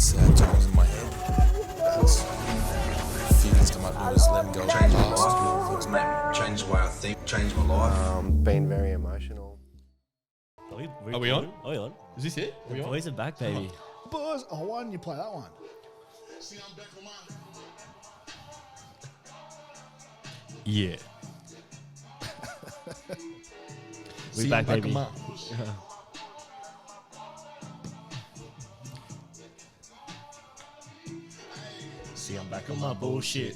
sad times in my head. That's feelings come up and just let them go. Change my life. It's made change the way I think. Change my life. Been very emotional. Are we on? Are we on? Is this it? The boys are back, baby. Buzz. Oh, why didn't you play that one? See, I'm back on mine. Yeah. We back, baby. See, I'm back on my bullshit.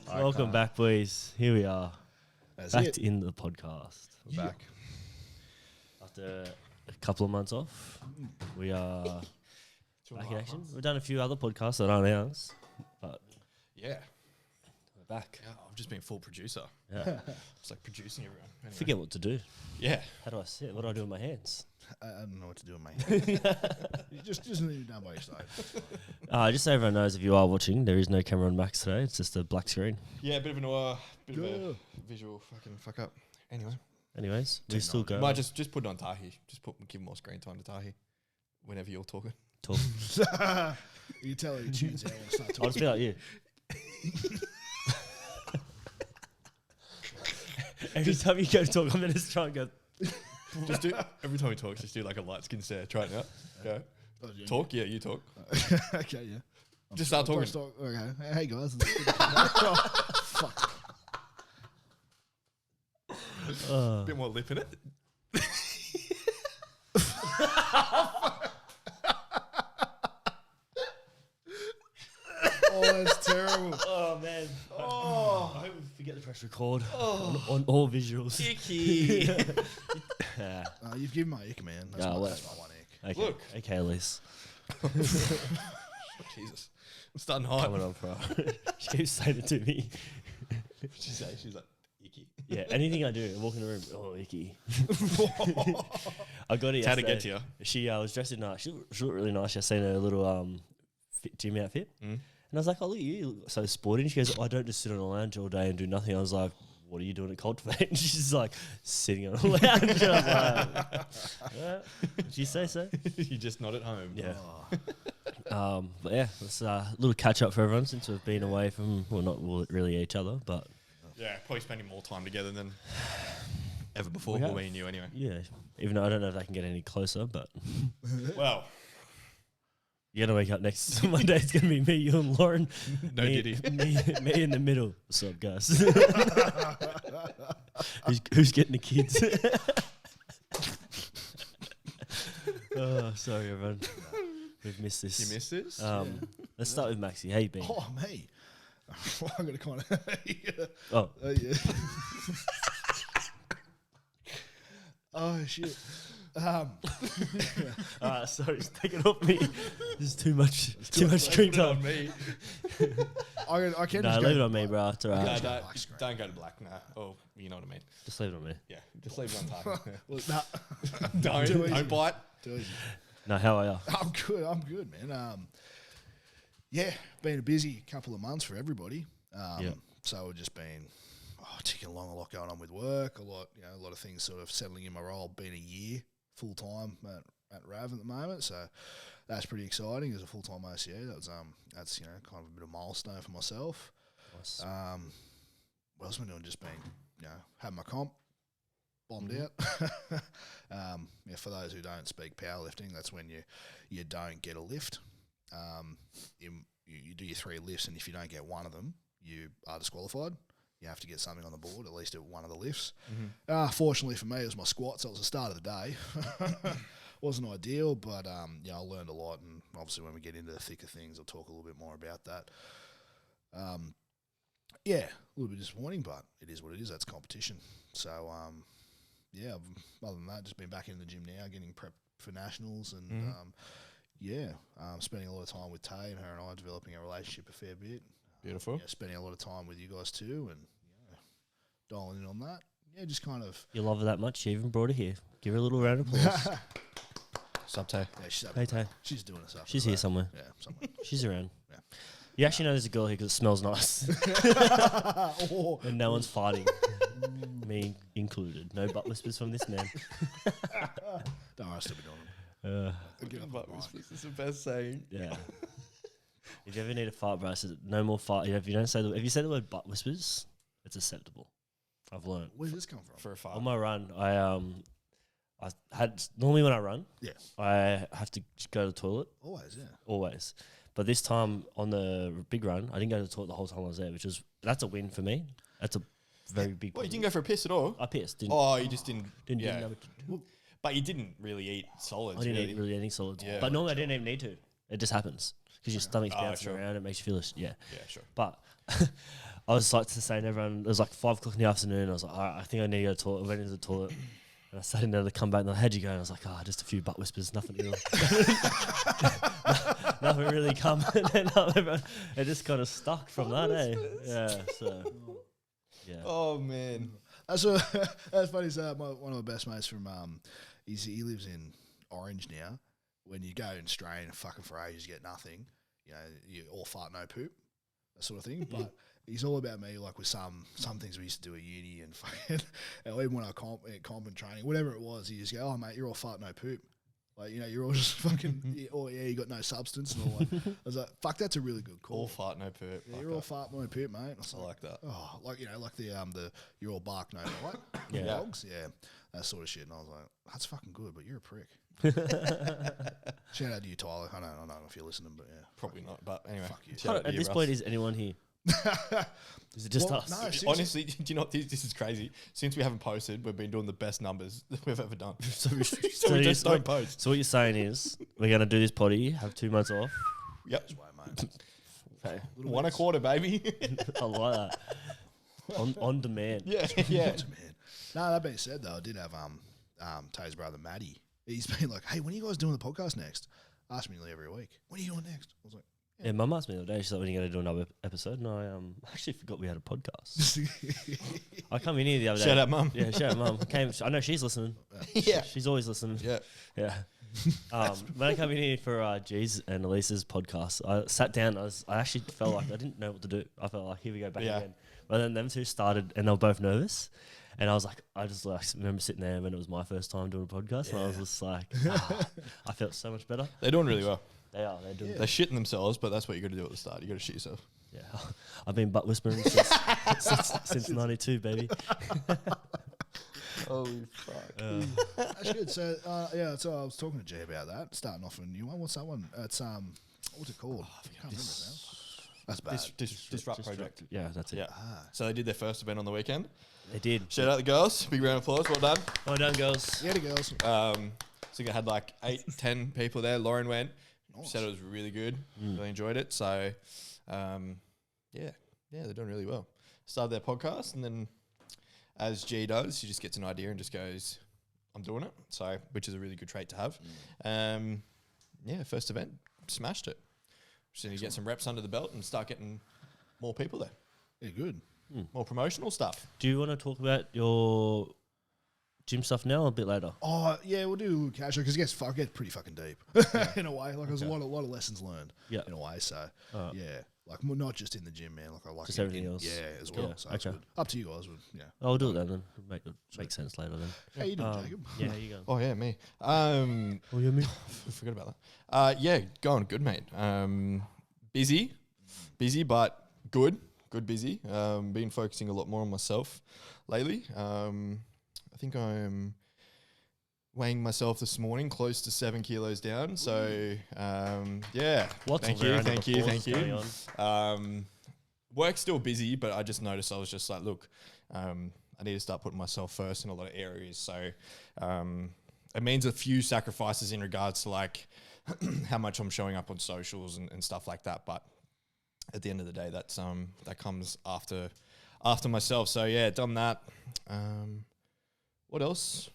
Welcome back, boys. Here we are. That's Back it. in the podcast. We're back. After a couple of months off, we are back in action. We've done a few other podcasts that aren't ours, but Yeah. we're back. Yeah, I've just been full producer. Yeah. It's like producing everyone. Anyway. Forget what to do. Yeah. How do I sit? What do I do with my hands? I don't know what to do, mate. just leave it down by your side. Just so everyone knows, if you are watching, there is no camera on Max today. It's just a black screen. Yeah, a bit of a Good. visual fucking fuck up. Anyway. Anyways, we still go. Might just put it on Tahi. Give more screen time to Tahi whenever you're talking. Talk. You tell her he tunes out when I start I'll just be talking. like you. Every time you go to talk, I'm going to try and go. Just do every time he talks, just do like a light skin stare. Try it out. Go. Oh, yeah. Talk, yeah, you talk. Okay, yeah. Just start talking. Okay. Hey, guys. Oh, fuck. A bit more lip in it. Oh, that's terrible. Oh, man. Oh. I hope we forget to press record on all visuals. Icky. You've given my ick, man. That's, Oh, well. that's my one ick. Okay. Look. Okay, Elise. Jesus. I'm starting high. Coming on, bro. She keeps saying it to me. She's like, icky. Yeah, anything I do, I walk in the room, oh, icky. I got it It's how to yesterday. get to you. She was dressed in, she looked really nice. She seen her little gym outfit. And I was like, oh, look at you, you look so sporty. And she goes, oh, I don't just sit on a lounge all day and do nothing. I was like, what are you doing at Cultivate? And she's like, sitting on a lounge. I was like, did you say so? You're just not at home. Yeah. But yeah, it's a little catch up for everyone since we've been away from, well, not really each other, but Yeah, probably spending more time together than ever before. We Well, have. me and you anyway. yeah. Even though I don't know if they can get any closer, but Well, you're going to wake up next Monday. It's going to be me, you, and Lauren. no me, diddy. me in the middle. What's up, guys? who's getting the kids? Oh, sorry, everyone. We've missed this. You missed this? Let's start with Maxi. How you been? Oh, me. I'm going to kind of... Oh, yeah. Oh, shit. sorry, just take it off me. There's too much screen time. on me. I can No, just leave it go... on me, bro. It's all No, right. don't go to black. Nah. Oh, you know what I mean. Just leave it on me. Yeah, just leave it on time. Well, nah, don't easy. bite. too easy. No, how are you? I'm good, man. Yeah, been a busy couple of months for everybody. Yeah. So we've just been ticking along, a lot going on with work, a lot of things sort of settling in my role. Been a year full time at RAV at the moment, so that's pretty exciting as a full time OCE. That's kind of a bit of a milestone for myself. Nice. What else am I doing? Just been having my comp bombed out. For those who don't speak powerlifting, that's when you don't get a lift. You do your 3 lifts, and if you don't get one of them, you are disqualified. You have to get something on the board, at least at one of the lifts. Fortunately for me, it was my squats. That was the start of the day. Wasn't ideal, but I learned a lot, and obviously when we get into the thick of things, I'll talk a little bit more about that. A little bit disappointing, but it is what it is. That's competition. So, other than that, just been back in the gym now, getting prepped for nationals, and spending a lot of time with Tay, and her and I developing a relationship a fair bit. Beautiful. Spending a lot of time with you guys too, and dialing in on that. Yeah, just kind of. You love her that much, you even brought her here. Give her a little round of applause. Sub Tay. Yeah, she's Hey, Tay. She's doing herself. She's here somewhere. Yeah, somewhere. She's around. Yeah. You actually know there's a girl here because it smells nice. And no one's fighting. Me included. No butt whispers from this man. Don't worry, I'll still be doing Get up Butt on the mic. whispers is the best saying. Yeah. If you ever need a fart, bro, I said no more fart. If you don't say if you say the word butt whispers, it's acceptable. I've learned. Where did this come from? For a fart. On my run, I had normally when I run, Yeah. I have to just go to the toilet Always, yeah. always. But this time on the big run, I didn't go to the toilet the whole time I was there, that's a win for me. That's a very big. What, you positive. didn't go for a piss at all? I pissed. Didn't, Oh, you just didn't. didn't, yeah. didn't have a But you didn't really eat solids. I didn't really. eat really any solids. Yeah. But normally I didn't even need to. It just happens because your stomach's Oh, bouncing sure. around. It makes you feel yeah. Yeah, sure. But I was like saying to everyone, it was like 5 o'clock in the afternoon. I was like, all right, I think I need to go to the toilet. I went into the toilet and I sat in there to come back. And they're like, how'd you go? And I was like, just a few butt whispers, nothing real. Nothing really come. And then it just kind of stuck from that, eh? Yeah, so. Yeah. Oh, man. That's funny. So one of my best mates from he lives in Orange now. When you go and strain fucking for ages, you get nothing. You know, you all fart, no poop, that sort of thing. But he's all about me, like with some things we used to do at uni and fucking, and even when I comp and training, whatever it was, he just go, "Oh mate, you're all fart, no poop." Like, you know, you're all just fucking, you got no substance and all that. I was like, fuck, that's a really good call. All fart, no poop. Yeah, you're all fart, no poop, mate. I like that. Oh, like, you know, like the you're all bark, no bite. Yeah. Dogs, yeah, that sort of shit. And I was like, that's fucking good, but you're a prick. Shout out to you, Tyler. I don't know if you're listening, but yeah, Probably not. But anyway. fuck you. Shout out to At you, this Russ. point, is anyone here? Is it just Well, us? no, seriously. Honestly, do you know what? This is crazy. Since we haven't posted, we've been doing the best numbers that we've ever done. so we you- just don't post. So what you're saying is we're going to do this potty, have 2 months off. Yep. That's why, mate. Okay. 1 a quarter, baby. I like that. On demand. yeah, yeah. Man. No, that being said, though, I did have Tay's brother Matty. He's been like, "Hey, when are you guys doing the podcast next?" Ask me nearly every week. When are you doing next? I was like, Yeah, Mum asked me the other day, she's like, when are you going to do another episode? And I actually forgot we had a podcast. I come in here the other day. Shout out, Mum. Yeah, shout out, Mum. I know she's listening. Yeah. She's always listening. Yeah. Yeah. When I come in here for G's and Elisa's podcast, I sat down. I actually felt like I didn't know what to do. I felt like, here we go back Yeah. again. But then them two started, and they were both nervous. And I was like, I just like remember sitting there when it was my first time doing a podcast, and I was just like, I felt so much better. They're doing really well. They are. They're doing. They're shitting themselves, but that's what you got to do at the start. You got to shit yourself. Yeah, I've been butt whispering since '92, baby. Holy fuck. "That's good." So, yeah, so I was talking to Jay about that. Starting off a new one. What's that one? It's what's it called? I can't remember now. That's bad. Disrupt Project. Yeah, that's it. Yeah. So they did their first event on the weekend. They did. Shout out the girls. Big round of applause. Well done. Well done, girls. Yeah, the girls. So you had like 8, 10 people there. Lauren went. Said it was really good. Really enjoyed it. So, yeah, they're doing really well. Started their podcast, and then as G does, she just gets an idea and just goes, "I'm doing it." So, which is a really good trait to have. Yeah, first event, smashed it. So you get some reps under the belt and start getting more people there. Yeah, good. More promotional stuff. Do you want to talk about your gym stuff now or a bit later? Oh, yeah, we'll do casual because it gets pretty fucking deep in a way. Like, there's a lot of lessons learned Yeah. in a way. So, Alright. yeah, like not just in the gym, man. Like, I like Just it everything else. Yeah, as well. Yeah, So it's okay. good. Up to you guys. Yeah. I'll do it then. Make sense later then. How you doing, Jacob? Yeah, how you going? Oh yeah, me. Oh yeah, me. I forgot about that. Yeah, going good, mate. Busy, but good busy. Been focusing a lot more on myself lately. I think I'm weighing myself this morning close to 7 kilos down. So, yeah. Lots Thank of you, round of thank you, applause thank you. going Work's still busy, but I just noticed I was just like, look, I need to start putting myself first in a lot of areas. So, it means a few sacrifices in regards to like how much I'm showing up on socials and stuff like that. But at the end of the day, that's that comes after myself. So yeah, done that. What else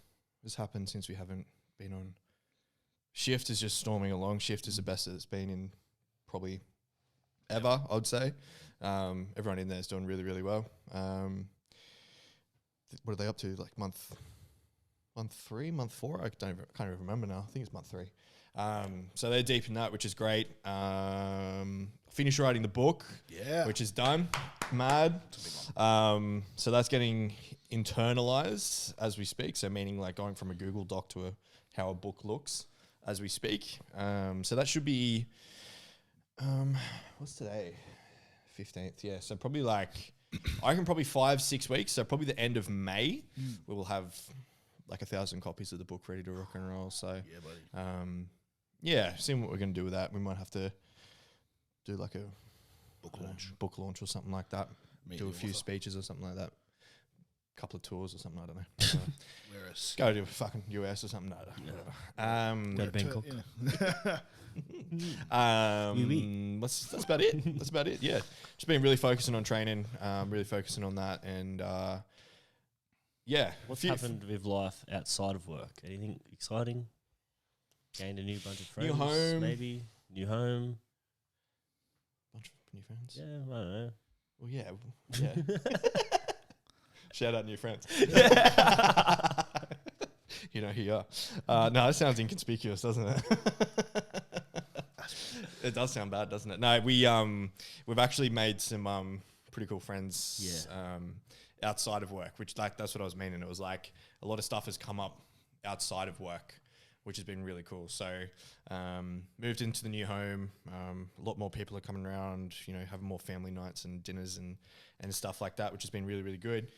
has happened since we haven't been on? Shift is just storming along. Shift is the best that it's been in probably ever, I'd say. Everyone in there is doing really, really well. What are they up to? Like month 3, month 4? I can't even remember now. I think it's month 3. So they're deep in that, which is great. Finished writing the book, which is done. Mad. So that's getting internalized as we speak. So meaning like going from a Google Doc to how a book looks. as we speak. So that should be, what's today? 15th. Yeah. So probably like, I reckon probably 5-6 weeks. So probably the end of May, we will have like 1,000 copies of the book ready to rock and roll. So Yeah, buddy. yeah, seeing what we're going to do with that. We might have to do like a book launch or something like that. Meet Do a the few author. speeches or something like that. Couple of tours or something. I don't know. Whereas Go to fucking US or something. No, whatever. Go to Bangkok. That's about it. That's about it. Yeah, just been really focusing on training. Really focusing on that, and yeah. What's happened with life outside of work? Anything exciting? Gained a new bunch of friends. New home. Maybe new home. Bunch of new friends. Yeah, I don't know. Well, yeah. Shout out new friends. You know who you are. No, that sounds inconspicuous, doesn't it? It does sound bad, doesn't it? No, we've actually made some pretty cool friends outside of work, which that's what I was meaning. It was like a lot of stuff has come up outside of work, which has been really cool. So moved into the new home. A lot more people are coming around, having more family nights and dinners and stuff like that, which has been really, really good.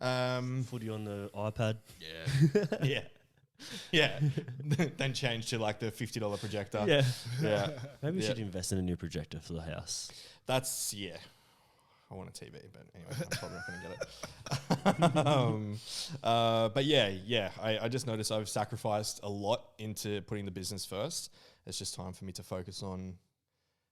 Footy on the iPad. Yeah. Yeah. Then change to like the $50 projector. Yeah. Yeah. Maybe we Yeah. should invest in a new projector for the house. That's, yeah. I want a TV, but anyway, I'm probably not going to get it. But yeah. I just noticed I've sacrificed a lot into putting the business first. It's just time for me to focus on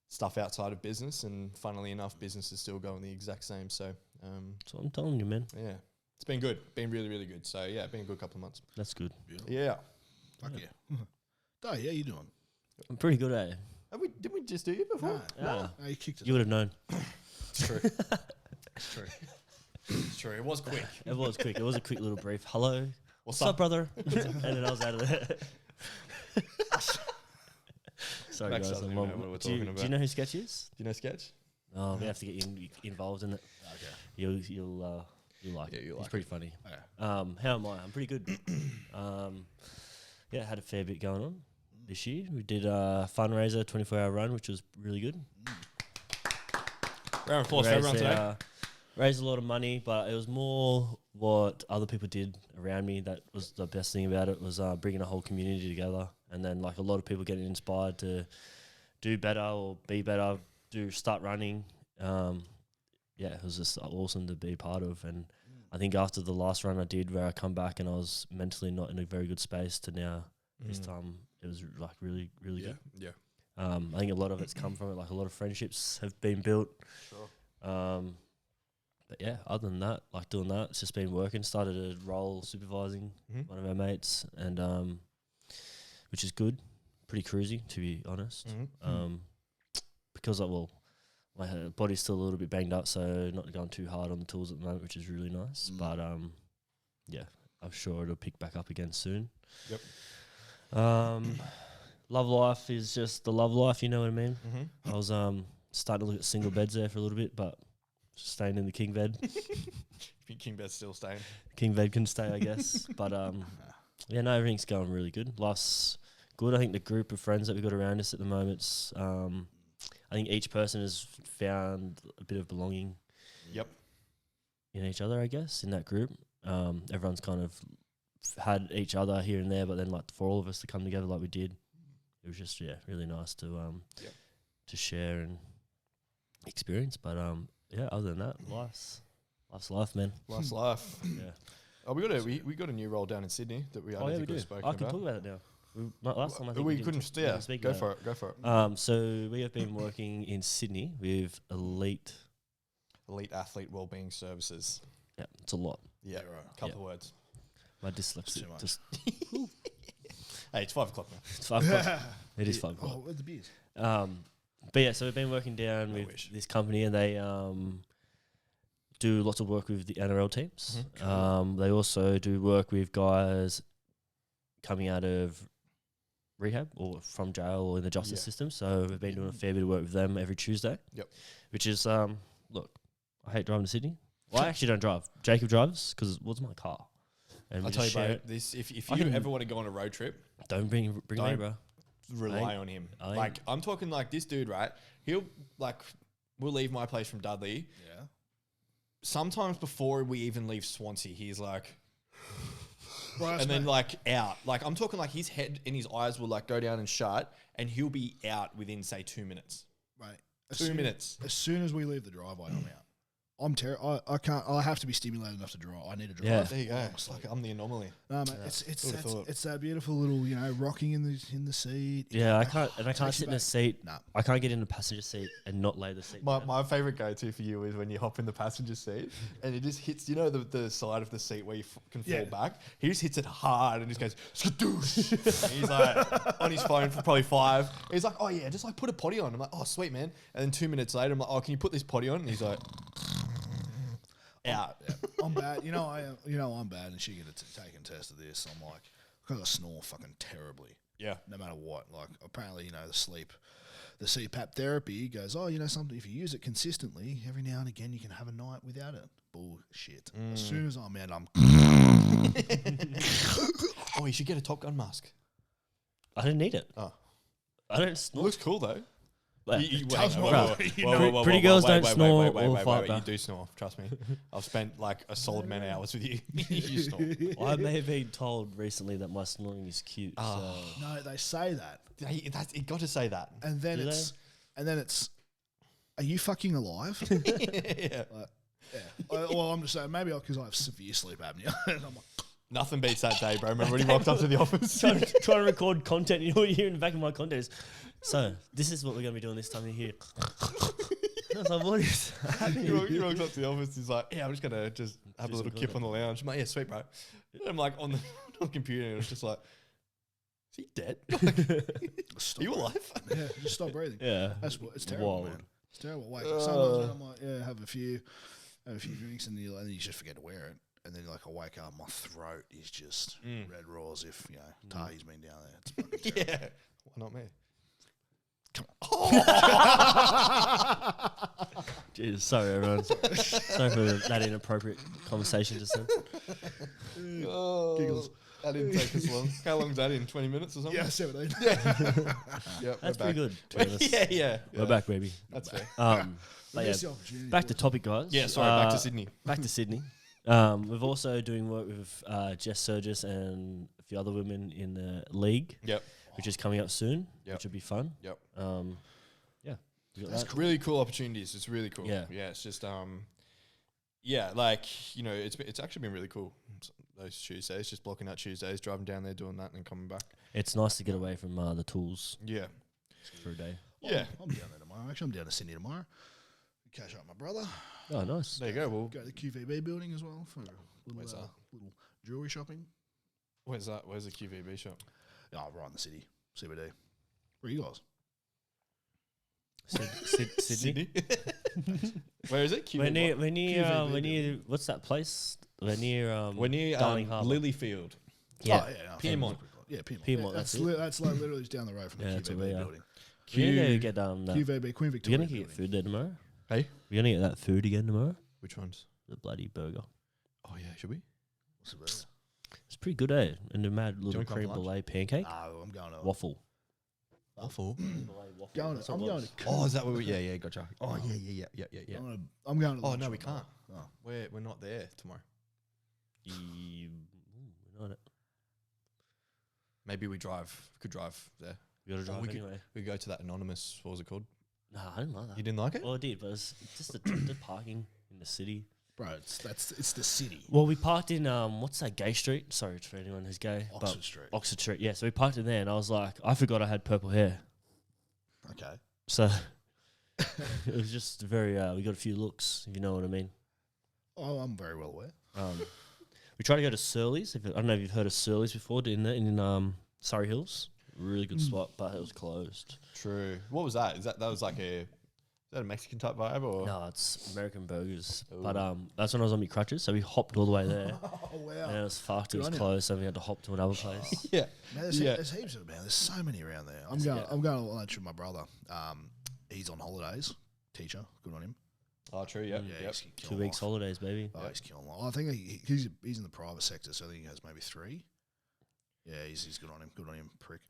stuff outside of business, and funnily enough, business is still going the exact same. So, That's what I'm telling you, man. yeah, it's been good. Been really, really good. So, yeah, been a good couple of months. That's good. Yeah. Fuck yeah. Dave, how you doing? I'm pretty good at it. Didn't we just do you before? Yeah. No, you kicked it. You would have known. It's true. It's true. It's true. It was quick. It was quick. It was a quick little brief. Hello. What's What's up, brother? And then I was out of there. Sorry, Max guys. doesn't I'm even know what we're do, you, talking do you about. know who Sketch is? Do you know Sketch? Oh, we have to get involved in it. Okay. You'll like Yeah, it. you'll He's like pretty funny. Okay. How am I? I'm pretty good. Yeah, had a fair bit going on this year. We did a fundraiser, 24-hour run, which was really good. Round of applause for everyone today. Raised a lot of money, but it was more what other people did around me. That was the best thing about it, was bringing a whole community together, and then like a lot of people getting inspired to do better or be better, start running. Yeah, it was just awesome to be part of. And I think after the last run I did, where I come back and I was mentally not in a very good space, to now this time it was like really, really good. Yeah. I think a lot of it's come from it. Like a lot of friendships have been built. Sure. But yeah, other than that, like doing that, it's just been working. Started a role supervising one of our mates, and which is good. Pretty cruisy, to be honest. Because my body's still a little bit banged up, so not going too hard on the tools at the moment, which is really nice. But yeah, I'm sure it'll pick back up again soon. Yep. Love life is just the love life, you know what I mean? I was starting to look at single beds there for a little bit, but staying in the king bed. King Bed's still staying. King bed can stay, I guess. But yeah, no, everything's going really good. Life's good. I think the group of friends that we've got around us at the moment's, I think each person has found a bit of belonging. Yep. In each other, I guess, in that group. Everyone's kind of had each other here and there, but then like for all of us to come together like we did, it was just really nice to share and experience. But yeah, other than that, life's life, man. Last life. Yeah. Oh, we got a new role down in Sydney that we. I Oh don't yeah, we think do. we've spoken I can about. talk about it now. Last time I think we didn't couldn't. talk- Yeah, speak go about for it. Go for it. So we have been working in Sydney with Elite. Elite Athlete Wellbeing Services. Yeah, it's a lot. Yeah, right. couple Yeah. of words. My dyslexia. too much. Just Hey, it's 5 o'clock now. it's 5 o'clock. It is 5 o'clock. Oh, where's the beers? But yeah, so we've been working down with wish. this company, and they do lots of work with the NRL teams. They also do work with guys coming out of rehab or from jail or in the justice system. So we've been doing a fair bit of work with them every Tuesday. Yep. Which is, look, I hate driving to Sydney. Well, I actually don't drive. Jacob drives because it was my car. and I'll we tell you, just share bro. it. This if I you can- ever want to go on a road trip, Don't bring me, Don't. bro. rely on him. I ain't- Like I'm talking like this dude, right? He'll like we'll leave my place from Dudley. Yeah. Sometimes before we even leave Swansea, he's like, Right, and then like out. Like I'm talking like his head and his eyes will like go down and shut, and he'll be out within say 2 minutes. Right. 2 minutes. As soon as we leave the driveway, I'm out. I'm terrible. I can't. I have to be stimulated enough to drive. I need to drive. Yeah. There you go. Honestly. Like I'm the anomaly. No, mate. It's that beautiful little rocking in the seat. Yeah, I can't Takes sit you in a back. seat. Nah. I can't get in the passenger seat and not lay the seat. My, down. my favorite go-to for you is when you hop in the passenger seat and it just hits, the side of the seat where you can fall Yeah. back. He just hits it hard and just goes, skadoosh. And he's like on his phone for probably 5. He's like, oh yeah, just like put a potty on. I'm like, oh sweet man. And then 2 minutes later, I'm like, oh, can you put this potty on? And he's like, out. I'm bad. I'm bad, and she get a taken test of this. I'm like, I've got to snore fucking terribly, Yeah. no matter what. Like, apparently, the CPAP therapy goes, something, if you use it consistently, every now and again, you can have a night without it. Bullshit. As soon as I'm out, I'm. Oh, you should get a Top Gun mask. I didn't need it. Oh. I don't It snore. looks cool though. Well, Pretty girls don't snore or fart, You bruh. do snore, trust me. I've spent like a solid amount of hours with you. You snore. I may have been told recently that my snoring is cute. Oh. So. No, they say that, You got to say that. and then Do it's, are you fucking alive? Yeah. I'm just saying, maybe because I have severe sleep apnea. And I'm like, Nothing beats that day, bro. Remember when he walked up to the office? trying to record content. You know what you hear in the back of my content is, so this is what we're going to be doing this time of year. I was like, what is happening? He walks up to the office. He's like, yeah, I'm just going to have a little kip on the lounge. I'm like, yeah, sweet, bro. And I'm like on the computer and it's just like, is he dead? Are you alive? yeah, just stop breathing. Yeah. It's terrible, Wild. man. It's terrible. Wake up. Sometimes when I'm like, have a few drinks, and then you just forget to wear it. And then I wake up, my throat is just red raw as if Tahi's been down there. It's fucking terrible. Yeah. Why not me? Jesus, sorry, everyone. Sorry for that inappropriate conversation just then. Giggles. That didn't take us long. How long's that in? 20 minutes or something? Yeah, 17. Yep, That's we're pretty back. good, to be honest. Yeah. We're back, baby. That's fair. But yeah, Missed the opportunity. back to topic, guys. Yeah, sorry, back to Sydney. Back to Sydney. We've also doing work with Jess Surgis and a few other women in the league, Yep. which is coming up soon, Yep. which will be fun. Yep. Yeah. We got That's that. Really cool opportunities. It's really cool. Yeah. Yeah. It's just like it's actually been really cool. Those Tuesdays, just blocking out Tuesdays, driving down there, doing that, and coming back. It's nice to get away from the tools Yeah. for a day. Yeah. I'm down there tomorrow. Actually, I'm down to Sydney tomorrow. Catch up with my brother. Oh, nice. There you go. Well, Go to the QVB building as well for a Where's little, that? little jewelry shopping. where's that? Where's the QVB shop? Oh, right in the city. CBD. Where are you guys? Sydney. Where is it? We're near, QVB we're near, what's that place? We're near, We're near Darling Harbour. Lilyfield. Yeah. Oh, yeah. No, Piedmont. Yeah, Piedmont. Piedmont, Yeah, that's that's like literally just down the road from Yeah, the that's QVB where we are. building. We're going to get, that. QVB, Queen We're Victoria. going to get building. food there tomorrow. Hey? We're going to get that food again tomorrow. Which ones? The bloody burger. Oh yeah, should we? What's the burger? It's pretty good, eh? And the mad little wanna come cream for lunch? brulee pancake. No, I'm going to. Waffle. Waffle. Going to I'm going to. Oh, is that what we? Yeah, gotcha. Oh yeah. I'm going to. Oh lunch no, we right can't. now. Oh. We're not there tomorrow. We're not. Maybe we drive. Could drive there. We got to drive we could- anyway. We go to that anonymous. What was it called? Nah, I didn't like that. You didn't like it? Well, I did, but it's just the parking in the city. Bro, it's the city. Well, we parked in what's that, Gay Street? Sorry for anyone who's gay. but Oxford Street. Oxford Street. Yeah, so we parked in there, and I was like, I forgot I had purple hair. Okay. So it was just very. We got a few looks, if you know what I mean. Oh, I'm very well aware. We tried to go to Surly's. I don't know if you've heard of Surly's before. In Surrey Hills, really good spot, but it was closed. True. What was that? That was like is that a Mexican type vibe or? No, it's American burgers. Ooh. But that's when I was on my crutches, so we hopped all the way there. Oh, And wow. it was fucked. It Good was on you. closed, so we had to hop to another place. Yeah. Man, there's heaps of them, man. There's so many around there. I'm going to lunch with my brother. He's on holidays. Teacher. Good on him. Oh, true. Yep. Yeah, Yep. he's 2 killing weeks life. holidays, baby. Oh, he's killing life. I think he's in the private sector, so I think he has maybe 3. Yeah, he's good on him. Good on him, prick.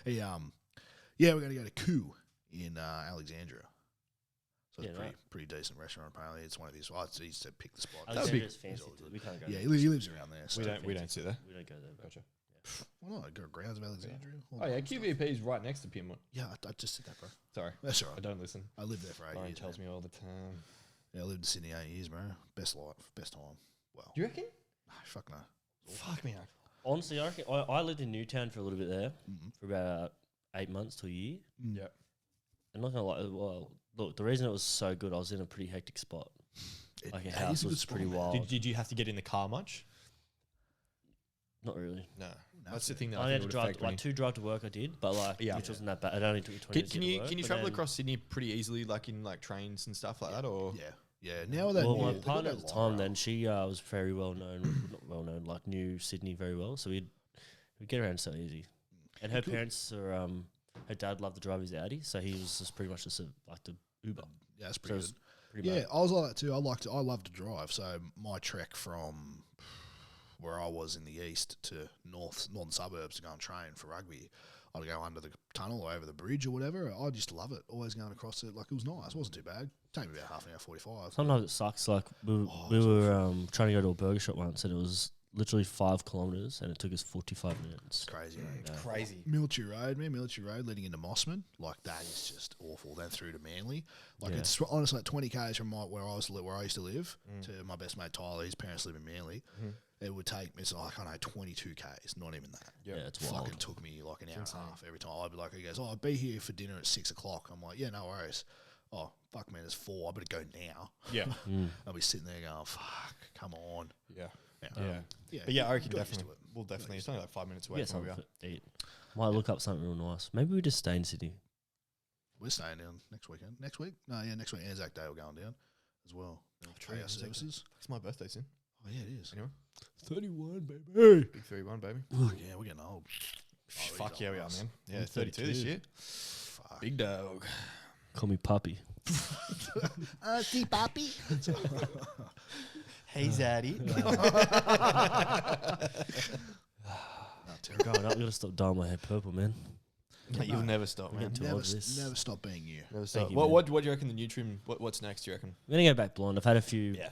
He yeah, we're gonna go to Koo in Alexandria. So it's Yeah, a right. pretty decent restaurant apparently. It's one of his. He said pick the spot. Alexandria's fancy. We can't go Yeah, there. he lives around there. So We don't sit there. We don't go there. Bro. Gotcha. Why not? Go grounds of Alexandria. all Oh that yeah, stuff. QVP is right next to Pyrmont. Yeah, I just said that, bro. Sorry, That's all I right. don't listen. I lived there for 8 Lauren years. tells man. me all the time. Yeah, I lived in Sydney 8 years, bro. Best life, best time. Well, You reckon? no, fuck no. Fuck me. Honestly, I reckon I lived in Newtown for a little bit there for about 8 months to a year. Yep. And not gonna lie, well, look, the reason it was so good, I was in a pretty hectic spot. Like a That house is a good was spot, pretty man. wild. Did you have to get in the car much? Not really. No. That's the thing that I I only had think to would drive affect like me. 2 drive to work. I did, but like Yeah. which wasn't that bad. It only took me 20 minutes Can to you get to can you work, travel but then- across Sydney pretty easily, like in like trains and stuff like that, or Yeah. Now that Well, my partner at the time, then she was very well known, not well known, like knew Sydney very well. So we'd get around so easy. And her parents are her dad loved to drive his Audi, so he was just pretty much just like the Uber. Yeah, that's So it pretty was good. pretty Yeah, bad. I was like that too. I love to drive. So my trek from where I was in the east to northern suburbs to go and train for rugby, I'd go under the tunnel or over the bridge or whatever. I just love it. Always going across it. Like, it was nice. It wasn't too bad. Take me about half an hour, 45. Sometimes it sucks. Like we were trying to go to a burger shop once, and it was literally 5 kilometers, and it took us 45 minutes. It's crazy. Eh? crazy? Military Road leading into Mossman, like that is just awful. Then through to Manly, like Yeah. it's honestly like 20 k's from where I used to live to my best mate Tyler. His parents live in Manly. It would take me, it's like I don't know, 22 k's, not even that. Yeah, it's Fucking wild. took me like an hour and a half every time. I'd be like, he goes, "Oh, I'll be here for dinner at 6 o'clock." I'm like, "Yeah, no worries." Oh, fuck, man, it's 4. I better go now. Yeah. I'll be sitting there going, "Fuck, come on." Yeah. Yeah. Yeah. Yeah, But yeah, I reckon got used to definitely. it. We'll definitely. It's only like 5 minutes We away get from where we something are. to eat. Might look up something real nice. Maybe we just stay in Sydney. We're staying down next weekend. Next week? No, yeah, next week. Anzac Day we're going down as well. true, Pay our Anzac Day. services. It's my birthday soon. Oh, yeah, it is. Anyone? 31, baby. Big 31, baby. Oh, yeah, we're getting old. Fuck yeah, we are, man. Yeah, I'm 32 this 32. year. Fuck. Big dog. Call me Puppy. See, Papi. Hey, Zaddy. Growing up, you gotta stop dyeing my hair purple, man. You'll never stop, I'm man. getting too old for this. Never stop being you. Never stop. you, What, man. what do you reckon the new trim? What's next? Do you reckon? I'm gonna go back blonde. I've had a few Yeah.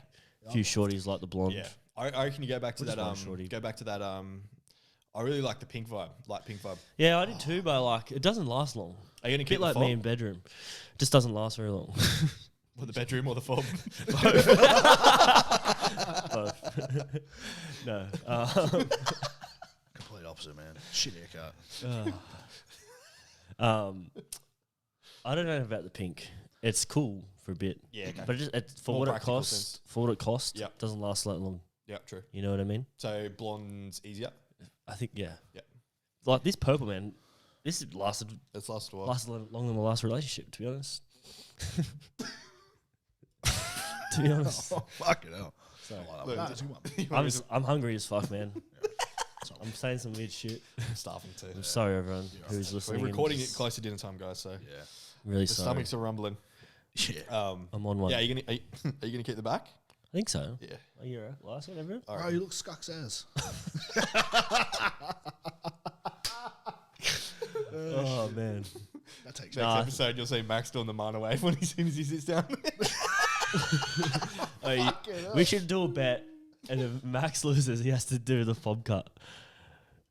shorties like the blonde. Yeah. I reckon you go back to Which that. one, shorty? Go back to that. I really like the pink vibe. Light pink vibe. Yeah, I did too, but like it doesn't last long. Are you gonna A keep bit the like fob? me in bedroom. Just doesn't last very long. Or the bedroom or the fob? No. Complete opposite, man. Shit haircut. I don't know about the pink. It's cool for a bit. Yeah, okay. But it's for More what it practical costs. sense. For what it costs, Yep. doesn't last that long. Yeah, true. You know what I mean? So blonde's easier. I think yeah. Yeah. Like this purple man, this lasted It's lasted a while. longer than my last relationship. To be honest. To be honest, Oh, fuck it hell. so, Look, No, it's a good one. I'm hungry as fuck, man. I'm saying some weird shit. Starving too. I'm sorry, everyone who's We're listening. and recording it just close to dinner time, guys. So Yeah. Really the sorry. stomachs are rumbling. Yeah. I'm on one. Yeah, are you gonna keep the back? I think so. Yeah. Are you right? Last one, everyone? All Bro, right. you look scucks as. Oh man. That takes Next episode, you'll see Max doing the mana wave when as soon as he sits down. We should do a bet, and if Max loses, he has to do the fob cut.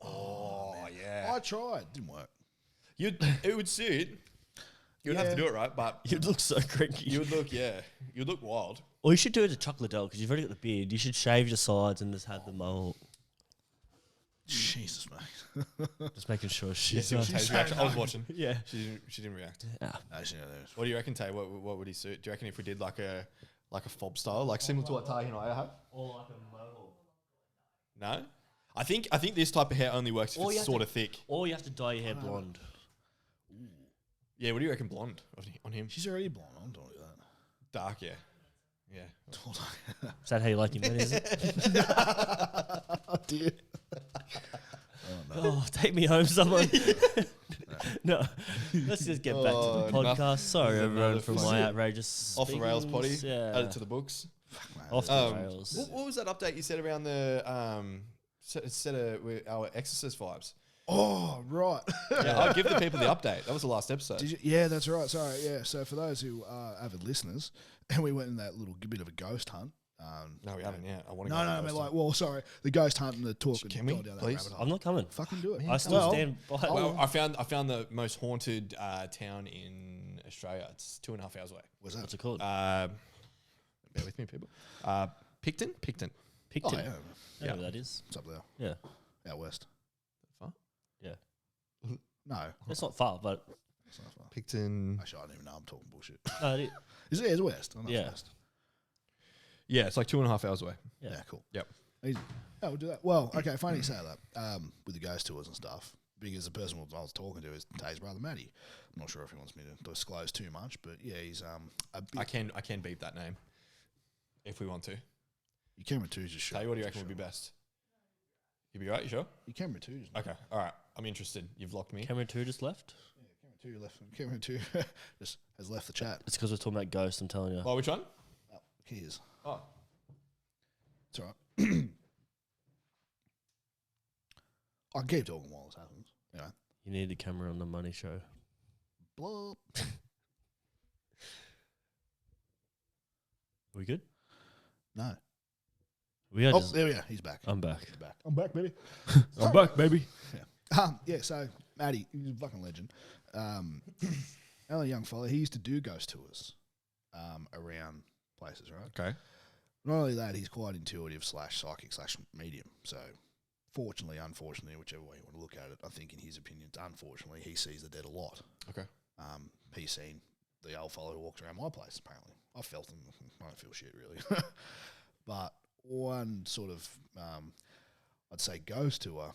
Oh yeah. I tried. Didn't work. It would suit. You'd have to do it right, but You'd look so cranky. you'd look wild. Or you should do it to chocolate Dell because you've already got the beard. You should shave your sides and just have the mohawk. Jesus, mate. Just making sure Yeah, she's see what Tay's reaction. I was watching. yeah. She didn't react. Actually, no, there's- What do you reckon, Tay? What would he suit? Do you reckon if we did like a fob style, like similar to what Tay and I have? Or like a mohawk. No, I think this type of hair only works if Or you it's have sort to- of thick. Or you have to dye your hair blonde. Yeah, what do you reckon? Blonde on him? She's already blonde. I'm doing that. Dark, yeah, yeah. Is that how you like your men, is it? Oh, dear. Oh, take me home, someone. No, let's just get back to the Oh, podcast. Sorry, another everyone, for fucking- my outrageous Off the rails potty. speakings. Yeah, Add it to the books. off the rails. What was that update you said around the set of our Exorcist vibes? Oh, right. Yeah, I'll give the people the update. That was the last episode. Did you? Yeah, that's right. Sorry. Yeah. So for those who are avid listeners, and we went in that little bit of a ghost hunt. No, we haven't yet. I want to. No, I mean, like, well, sorry, the ghost hunt and the talk. Can we, gone down that please? rabbit hole. I'm not coming. Fucking do it. I still Well, stand by. Well, I found the most haunted town in Australia. It's 2.5 hours away. What's that? What's it called? Bear with me, people. Picton. Oh, Picton. yeah. I know where that is. It's up there, Yeah. out west. Far? Yeah. No, It's not far, but it's not far. Picton. Actually, I don't even know. I'm talking bullshit. no, it, Is it? It's west. I know Yeah. it's west. Yeah, it's like 2.5 hours away. yeah. Yeah, cool. Yep. Easy. Yeah, we'll do that. Well, okay, funny you say that. With the ghost tours and stuff, because the person I was talking to is Tay's brother Matty. I'm not sure if he wants me to disclose too much, but yeah, he's a bit. I can beep that name if we want to. Your camera two's just shot. Tay, what do you reckon would be best? You be right? You sure? Your camera two's. Okay. All right. I'm interested. You've locked me. Camera 2 just left. Camera two left. Camera two just has left the chat. It's because we're talking about ghosts. I'm telling you. Oh, which one? Oh, here's. Oh. It's all right. I can keep talking while this happens. Anyway. You need a camera on the money show. Blop. We good? No. We are Oh, just. there we go. He's back. I'm back. He's back. I'm back, baby. I'm back, baby. Yeah, so Matty, he's a fucking legend. Only young fella, he used to do ghost tours around places, right? Okay. Not only that, he's quite intuitive / psychic / medium. So, fortunately, unfortunately, whichever way you want to look at it, I think in his opinion, unfortunately, he sees the dead a lot. Okay. He's seen the old fellow who walks around my place, apparently. I felt him. I don't feel shit, really. But one sort of, I'd say, ghost tour,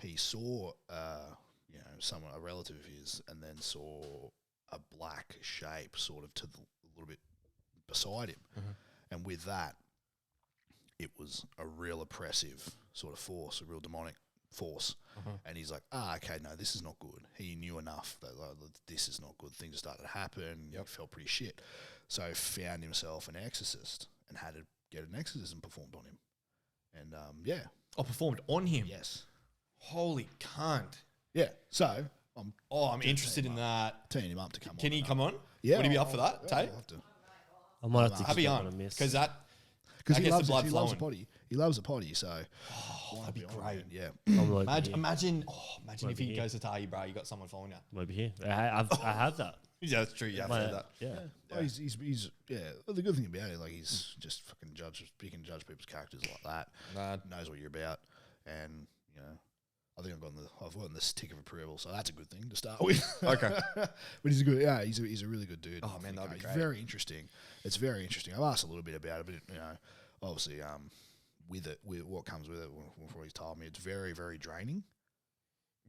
he saw, a relative of his, and then saw a black shape sort of a little bit beside him. Mm-hmm. And with that, it was a real oppressive sort of force, a real demonic force. And he's like, okay, no, this is not good. He knew enough that this is not good. Things started to happen. He felt pretty shit. So found himself an exorcist and had to get an exorcism performed on him. And yeah. Oh, performed on him. Yes. Holy cunt. Yeah. So I'm interested in that. teeing him up to come on. Can he come on? Yeah. Would he be up for that, Tay? I'll have to. I might have to Have keep you that one a on? miss. Because that He gets loves the blood he loves a flowing. potty. He loves a potty, so that'd be great. yeah. I'm like, Imagine if he here. goes to Tahi, bro. You got someone following you. maybe here. I have that. Yeah, that's true. You have My- that. Yeah. Well, he's well, the good thing about it, like he's just fucking he can judge people's characters like that. Nah. Knows what you're about, and I think I've gotten this tick of approval, so that's a good thing to start with. Okay. But he's a good, he's a really good dude. Oh, man, that'd be He's great. very interesting. It's very interesting. I've asked a little bit about it, but obviously, with what comes with it, before he's told me, it's very, very draining.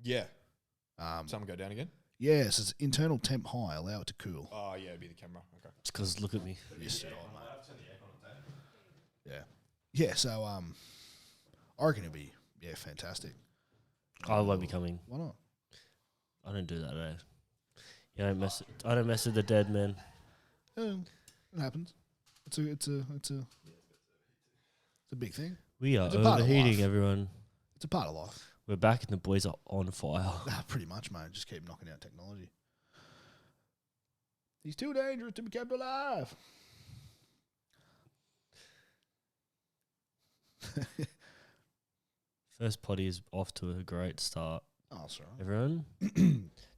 Yeah. Someone go down again? Yes, it's internal temp high, allow it to cool. Oh, yeah, it'd be the camera. Okay. It's because look at me. Yes, yeah. Yeah, so I reckon it'd be fantastic. I won't be coming. Why not? I don't do that, eh? I don't mess with the dead, man. It happens. It's a big thing. We are It's a part of overheating, life. everyone. It's a part of life. We're back and the boys are on fire. Pretty much, mate. Just keep knocking out technology. He's too dangerous to be kept alive. First potty is off to a great start. Oh, sorry. Everyone,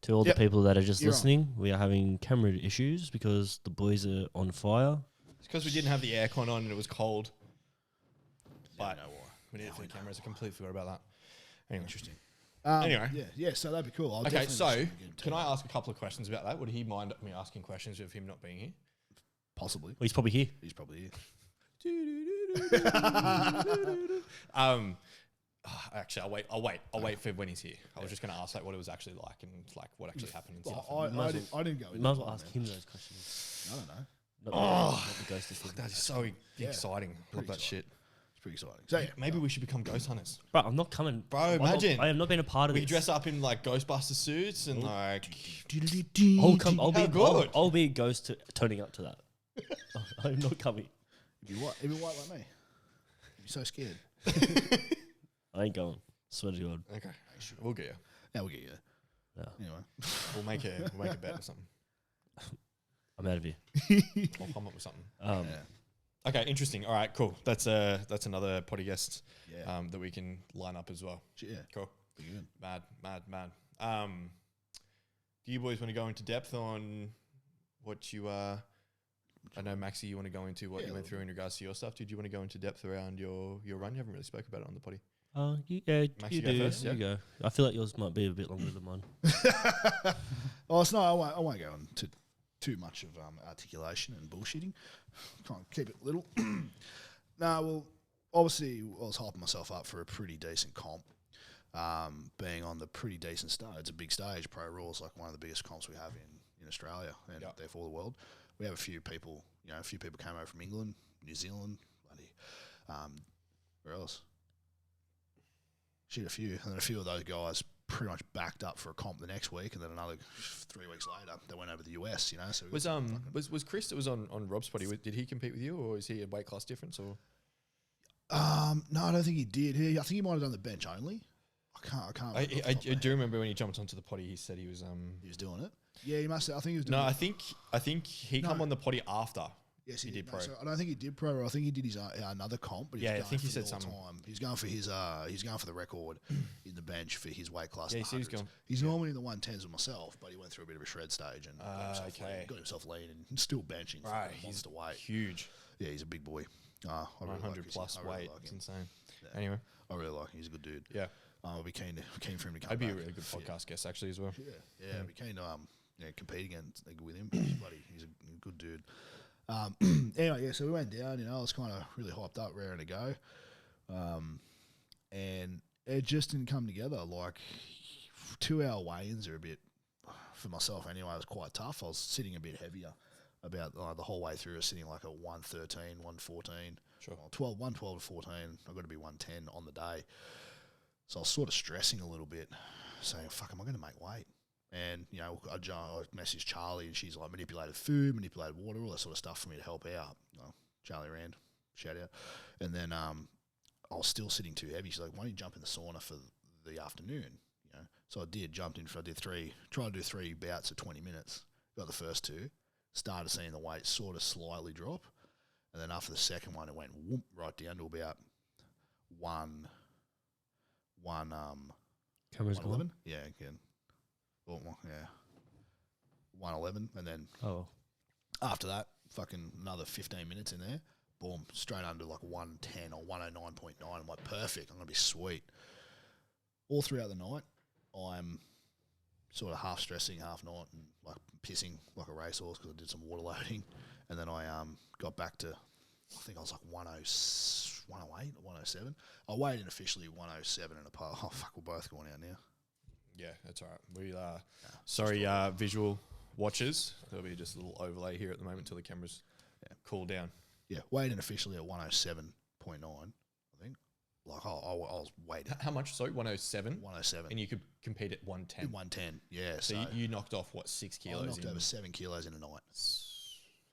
to all Yep. the people that are just You're on. listening, we are having camera issues because the boys are on fire. It's because we didn't have the aircon on and it was cold. But know why. we needed the cameras. I completely forgot about that. Anyway. Interesting. Anyway. Yeah. So that'd be cool. I'll Okay, definitely so just get him to can I ask a couple of questions about that? Would he mind me asking questions of him not being here? possibly? Well, he's probably here. He's probably here. Actually, I'll wait for when he's here. I was just going to ask like what it was actually like and like what actually happened and stuff. I didn't go. We into might as it, well ask man. him those questions. I don't know. Not the ghost thing. That's so exciting. Love that shit. It's pretty exciting. So yeah, Maybe we should become ghost hunters. Bro, I'm not coming. Bro, I'm not- imagine. I have not been a part of We this. dress up in like Ghostbuster suits and like. I'll come. I'll How be. good. I'll be a ghost turning up to that. I'm not coming. You'd be white, you'd be white like me. You'd be so scared. I ain't going. Swear to God. Okay, we'll get you. Yeah, we'll get you. No. Anyway, We'll make a bet or something. I'm out of here. I'll come up with something. Um, yeah, Okay, interesting. All right, cool. That's another potty guest yeah, that we can line up as well. yeah. Cool. Be good. Mad. Do you boys want to go into depth on what you I know, Maxie, you want to go into what you went through in regards to your stuff. Did you want to go into depth around your run? You haven't really spoke about it on the potty. yeah, Max, you you go do. first, You yeah? go. I feel like yours might be a bit longer than mine. Oh, it's not. I won't go into too much of articulation and bullshitting. Kind of keep it little. No, well, obviously, I was hyping myself up for a pretty decent comp. Being on the pretty decent stage, it's a big stage. Pro Rules like one of the biggest comps we have in Australia and therefore the world. We have a few people. A few people came over from England, New Zealand, where else? Shit, a few, and then a few of those guys pretty much backed up for a comp the next week, and then another 3 weeks later they went over to the US. So Was Chris that was on Rob's potty? Did he compete with you, or is he a weight class difference? Or no, I don't think he did. I think he might have done the bench only. I can't. I do remember when he jumped onto the potty, he said he was He was doing it. Yeah, he must have. I think he was doing No, it. I think he come on the potty after. Yes, he did pro. So I don't think he did pro. I think he did his another comp. But he was Yeah, I going think he for said the something. all-time. He's going for his. He's going for the record in the bench for his weight class. Yeah, in he said he's 100s. going- He's normally in the 110s with myself, but he went through a bit of a shred stage and okay. got himself lean and still benching. Right, for he's monster weight. huge. Yeah, he's a big boy. I really 100 like plus I really weight. like It's him. insane. Yeah. Anyway, I really like him. He's a good dude. yeah. I'll be keen for him to come. I'd be a back really good fit. podcast guest actually as well. Yeah, I'd be keen to compete against with him. He's a good dude. Anyway, yeah, so we went down. I was kind of really hyped up, raring to go, and it just didn't come together. Like 2 hour weigh-ins are a bit, for myself anyway, it was quite tough. I was sitting a bit heavier about the whole way through. I was sitting like a 113, 114, Sure. 112 to 14. I got to be 110 on the day. So I was sort of stressing a little bit, saying, fuck, am I going to make weight? And, I messaged Charlie and she's like, manipulated food, manipulated water, all that sort of stuff for me to help out. Charlie Rand, shout out. And then I was still sitting too heavy. She's like, why don't you jump in the sauna for the afternoon? So I did, tried to do 3 bouts of 20 minutes. Got the first 2, started seeing the weight sort of slightly drop. And then after the second one, it went whoop, right down to about 111. Yeah, again. Well, yeah. 111. And then Oh, after that, fucking another 15 minutes in there. Boom, straight under like 110 or 109.9. I'm like, perfect. I'm going to be sweet. All throughout the night, I'm sort of half stressing, half not, and like pissing like a racehorse because I did some water loading. And then I got back to, I think I was like 108 or 107. I weighed in officially 107 and a part. Oh, fuck, we're both going out now. Yeah, that's all right. We sorry, visual watchers. There'll be just a little overlay here at the moment until the cameras cool down. Yeah, weighed in officially at 107.9, I think. Like, I was waiting. How much? Sorry, 107. 107. And you could compete at 110. 110, yeah. So you knocked off what, 6 kilos? I knocked over 7 kilos in a night.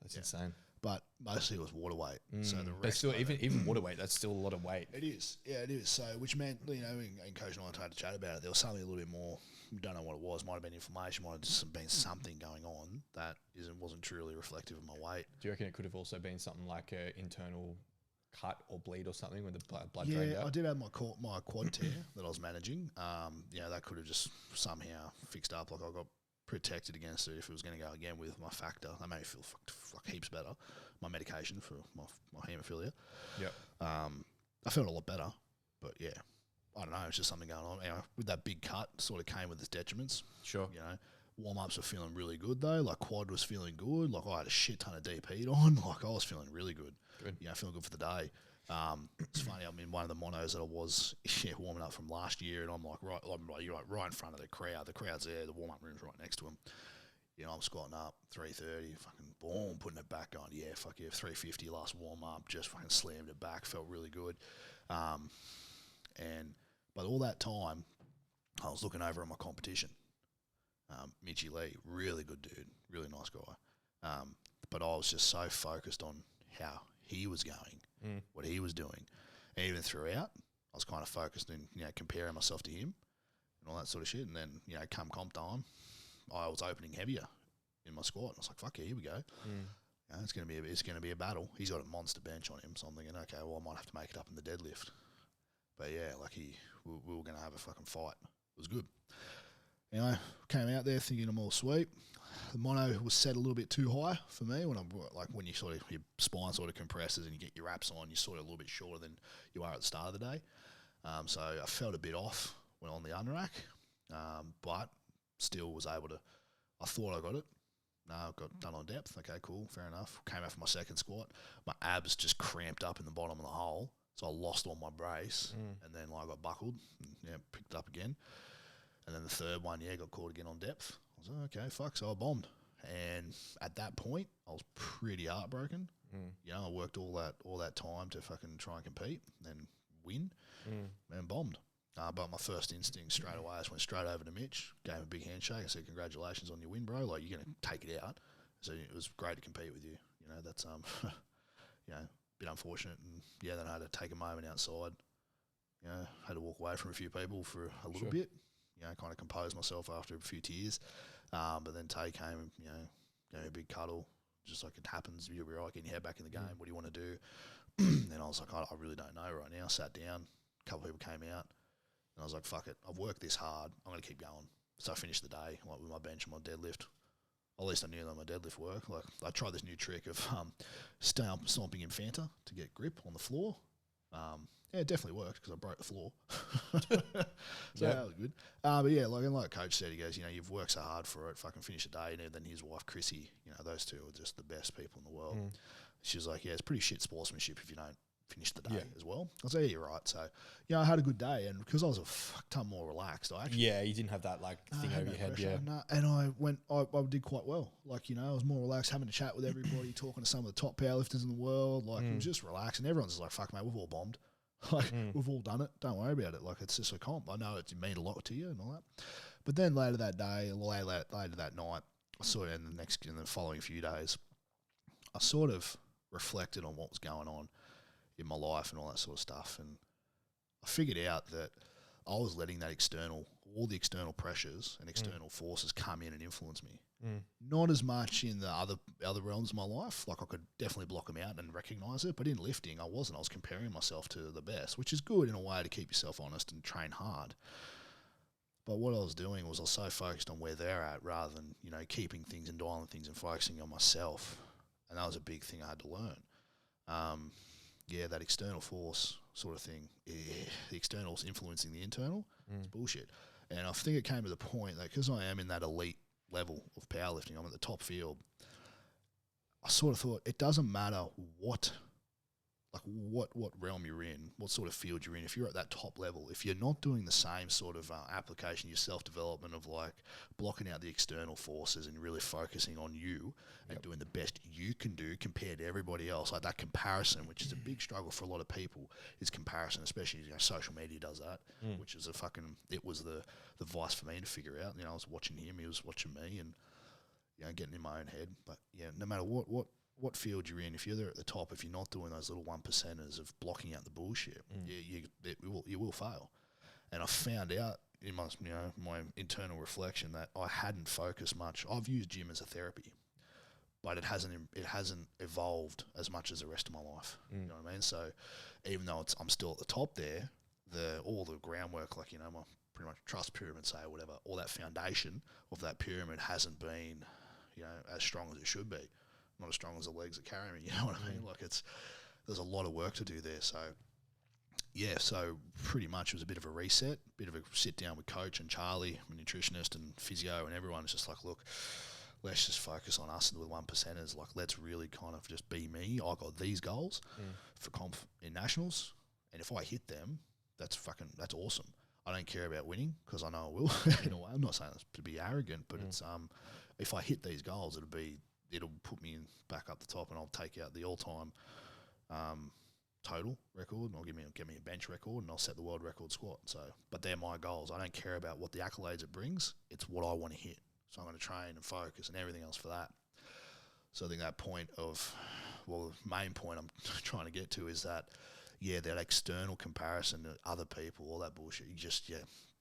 That's insane. But mostly it was water weight. So the But rest still, of it- even water weight, that's still a lot of weight. It is. Yeah, it is. So, which meant, and Coach and I tried to chat about it, there was something a little bit more, we don't know what it was, might have been inflammation, might have just been something going on that wasn't truly reflective of my weight. Do you reckon it could have also been something like an internal cut or bleed or something when the blood drained Yeah, out? I did have my quad tear that I was managing. That could have just somehow fixed up. Like I got protected against it if it was going to go again with my factor. That made me feel like heaps better. My medication for my haemophilia. Yep. I felt a lot better, but yeah, I don't know. It's just something going on. With that big cut, sort of came with its detriments. Sure. Warm-ups were feeling really good though. Like quad was feeling good. Like I had a shit ton of deep heat on. Like I was feeling really good. Good. Feeling good for the day. It's funny. I'm in one of the monos that I was warming up from last year, and I'm like right in front of the crowd. The crowd's there. The warm-up room's right next to him. I'm squatting up 330, fucking boom, putting it back on. Yeah, fuck yeah, 350 last warm up, just fucking slammed it back, felt really good. But all that time, I was looking over at my competition. Mitchie Lee, really good dude, really nice guy. But I was just so focused on how he was going, what he was doing. And even throughout, I was kind of focused in, comparing myself to him and all that sort of shit. And then, come comp time, I was opening heavier in my squat. And I was like, fuck yeah, here we go. It's gonna be a battle. He's got a monster bench on him, so I'm thinking, okay, well, I might have to make it up in the deadlift. But yeah, we were gonna have a fucking fight. It was good. Anyway, came out there thinking I'm all sweet. The mono was set a little bit too high for me when you sort of, your spine sort of compresses and you get your wraps on, you're sort of a little bit shorter than you are at the start of the day. So I felt a bit off when on the underrack, but still was able to. I thought I got it. No, I got done on depth. Okay, cool, fair enough. Came out for my second squat. My abs just cramped up in the bottom of the hole, so I lost all my brace, and then I got buckled. And, picked it up again. And then the third one, got caught again on depth. I was like, okay, fuck, so I bombed. And at that point, I was pretty heartbroken. I worked all that time to fucking try and compete, and win, and bombed. But my first instinct straight away, I just went straight over to Mitch, gave him a big handshake. I said, congratulations on your win, bro. Like, you're going to take it out. So it was great to compete with you. That's, a bit unfortunate. And, then I had to take a moment outside. Had to walk away from a few people for a little bit. Kind of compose myself after a few tears. But then Tay came and, gave me a big cuddle. Just like it happens, you'll be right, getting your head back in the game. What do you want to do? And I was like, I really don't know right now. I sat down. A couple of people came out. And I was like, fuck it, I've worked this hard, I'm going to keep going. So I finished the day with my bench and my deadlift. At least I knew that my deadlift worked. Like, I tried this new trick of stomping Infanta to get grip on the floor. It definitely worked because I broke the floor. So that was good. But yeah, like Coach said, he goes, you've worked so hard for it, fucking finish the day. And then his wife, Chrissy, those two are just the best people in the world. She was like, it's pretty shit sportsmanship if you don't finish the day as well. I was like, yeah, you're right. So, I had a good day, and because I was a fuck ton more relaxed, I actually... Yeah, you didn't have that, thing over your head, pressure, and I did quite well. I was more relaxed, having a chat with everybody, talking to some of the top powerlifters in the world. It was just relaxed, and everyone's just like, fuck, mate, we've all bombed. We've all done it. Don't worry about it. It's just a comp. I know it means a lot to you and all that. But then later that day, later that night, I sort of, in the following few days, I sort of reflected on what was going on in my life and all that sort of stuff, and I figured out that I was letting that all the external pressures and external forces come in and influence me. Not as much in the other realms of my life. I could definitely block them out and recognise it, but in lifting, I wasn't. I was comparing myself to the best, which is good in a way to keep yourself honest and train hard. But what I was doing was I was so focused on where they're at rather than, keeping things and dialing things and focusing on myself. And that was a big thing I had to learn. That external force sort of thing, the external's influencing the internal, it's bullshit. And I think it came to the point that because I am in that elite level of powerlifting, I'm at the top field, I sort of thought it doesn't matter what realm you're in, what sort of field you're in. If you're at that top level, if you're not doing the same sort of application, your self-development of blocking out the external forces and really focusing on you and doing the best you can do compared to everybody else, that comparison, which is a big struggle for a lot of people, is comparison, especially social media does that, which is it was the vice for me to figure out. I was watching him, he was watching me, and getting in my own head. But no matter what field you're in, if you're there at the top, if you're not doing those little 1%ers of blocking out the bullshit, you will fail. And I found out in my my internal reflection that I hadn't focused much. I've used gym as a therapy, but it hasn't evolved as much as the rest of my life. You know what I mean? So even though I'm still at the top there, all the groundwork, my pretty much trust pyramid, say, or whatever, all that foundation of that pyramid hasn't been as strong as it should be. Not as strong as the legs that carry me, you know what I mean? There's a lot of work to do there. So, so pretty much it was a bit of a reset, bit of a sit down with Coach and Charlie, my nutritionist and physio, and everyone is just like, look, let's just focus on us and with 1%ers. Let's really kind of just be me. I got these goals for comp in nationals, and if I hit them, that's awesome. I don't care about winning because I know I will. In a way, I'm not saying this to be arrogant, but it's if I hit these goals, it'll put me back up the top, and I'll take out the all-time total record, and I'll give me a bench record, and I'll set the world record squat. So, but they're my goals. I don't care about what the accolades it brings. It's what I want to hit. So I'm going to train and focus and everything else for that. So I think that point of, well, the main point I'm trying to get to is that, that external comparison to other people, all that bullshit, you just,